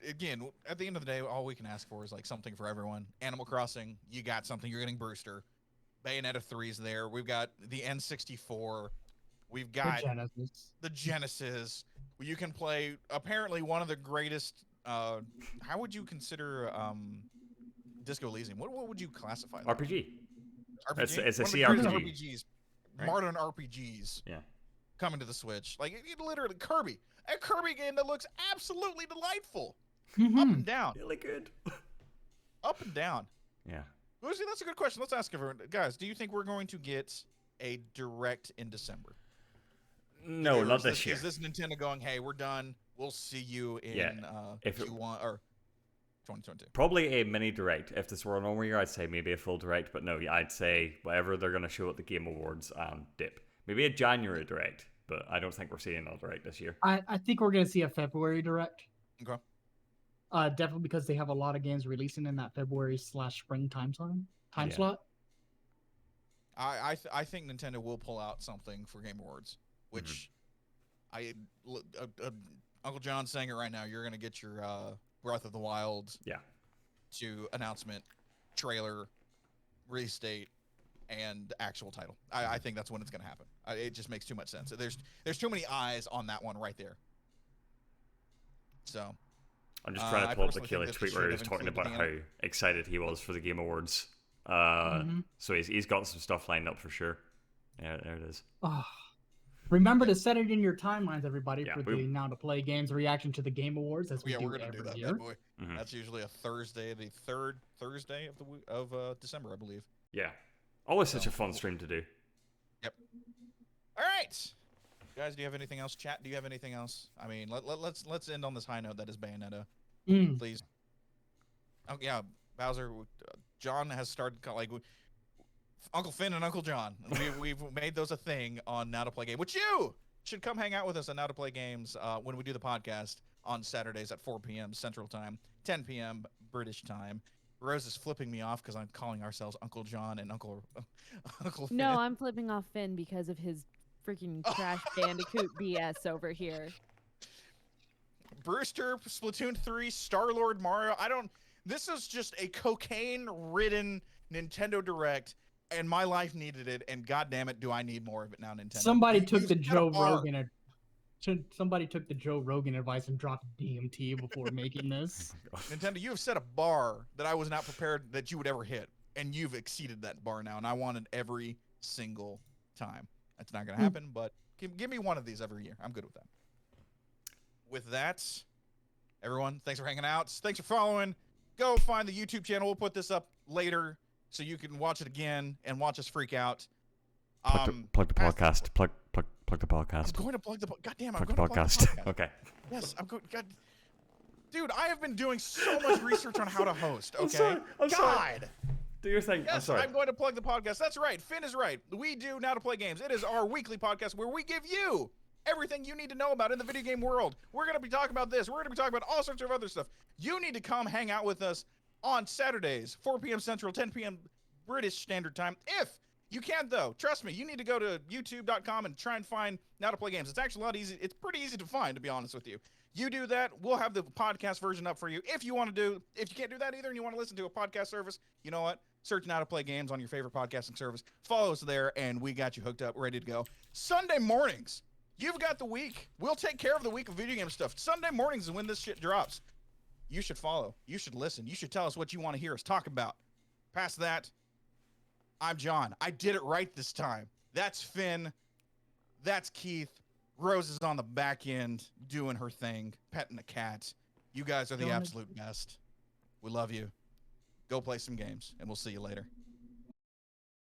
again, at the end of the day, all we can ask for is like something for everyone. Animal Crossing, you got something. You're getting Brewster. Bayonetta 3's there. We've got the N64. We've got the Genesis. You can play apparently one of the greatest. How would you consider Disco Elysium? What would you classify that? RPG. It's a CRPG. CRPG. Right? Modern RPGs. Yeah. Coming to the Switch. Like, it literally, Kirby. A Kirby game that looks absolutely delightful. Up and down. Really good. Up and down. Yeah. Lucy, that's a good question. Let's ask everyone. Guys, do you think we're going to get a direct in December? No, not this year. Is this Nintendo going, hey, we're done. We'll see you in Q1 or 2022? Probably a mini direct. If this were a normal year, I'd say maybe a full direct. But no, I'd say whatever they're going to show at the Game Awards and dip. Maybe a January direct, but I don't think we're seeing another direct this year. I think we're going to see a February direct. Okay. Definitely because they have a lot of games releasing in that February/spring time slot. I think Nintendo will pull out something for Game Awards, which Uncle John's saying it right now. You're gonna get your Breath of the Wild to announcement, trailer, release date, and actual title. I think that's when it's gonna happen. It just makes too much sense. There's too many eyes on that one right there. So. I'm just trying to pull up the Keeler tweet where he was talking about how excited he was for the Game Awards. So he's got some stuff lined up for sure. Yeah, there it is. Oh, remember to set it in your timelines, everybody, for the Now to Play Games reaction to the Game Awards. As we're gonna do that, bad boy. That's usually a Thursday, the third Thursday of December, I believe. Yeah, always such a fun stream to do. Yep. All right. Guys, do you have anything else? Chat, do you have anything else? I mean, let's end on this high note that is Bayonetta, please. Oh yeah, Bowser. John has started like Uncle Finn and Uncle John. We've made those a thing on Now to Play Game, which you should come hang out with us on Now to Play Games when we do the podcast on Saturdays at 4 p.m. Central Time, 10 p.m. British Time. Rose is flipping me off because I'm calling ourselves Uncle John and Uncle Finn. No, I'm flipping off Finn because of his freaking Crash Bandicoot BS over here. Brewster, Splatoon 3, Star-Lord, Mario. This is just a cocaine-ridden Nintendo Direct, and my life needed it, and goddamn it, do I need more of it now, Nintendo. Somebody took the Joe Rogan somebody took the Joe Rogan advice and dropped DMT before making this. Nintendo, you have set a bar that I was not prepared that you would ever hit, and you've exceeded that bar now, and I want it every single time. That's not going to happen, but give me one of these every year. I'm good with that. With that, everyone, thanks for hanging out. Thanks for following. Go find the YouTube channel. We'll put this up later so you can watch it again and watch us freak out. Plug the podcast. Plug the podcast. I'm going to plug the goddamn. Plug I'm the going to plug podcast. the podcast. Okay. Yes, I'm good. God, dude, I have been doing so much research on how to host. Okay. I'm sorry. God. Do your thing. Yes, I'm sorry. I'm going to plug the podcast. That's right. Finn is right. We do Now to Play Games. It is our weekly podcast where we give you everything you need to know about in the video game world. We're going to be talking about this. We're going to be talking about all sorts of other stuff. You need to come hang out with us on Saturdays, 4 p.m. Central, 10 p.m. British Standard Time. If you can't, though, trust me, you need to go to youtube.com and try and find Now to Play Games. It's actually a lot easy. It's pretty easy to find, to be honest with you. You do that, we'll have the podcast version up for you. If you want to do, if you can't do that either and you want to listen to a podcast service, you know what? Search Now to Play Games on your favorite podcasting service. Follow us there, and we got you hooked up, ready to go. Sunday mornings, you've got the week. We'll take care of the week of video game stuff. Sunday mornings is when this shit drops. You should follow. You should listen. You should tell us what you want to hear us talk about. Past that, I'm John. I did it right this time. That's Finn. That's Keith. Rose is on the back end doing her thing, petting the cat. You guys are the absolute best. We love you. Go play some games, and we'll see you later.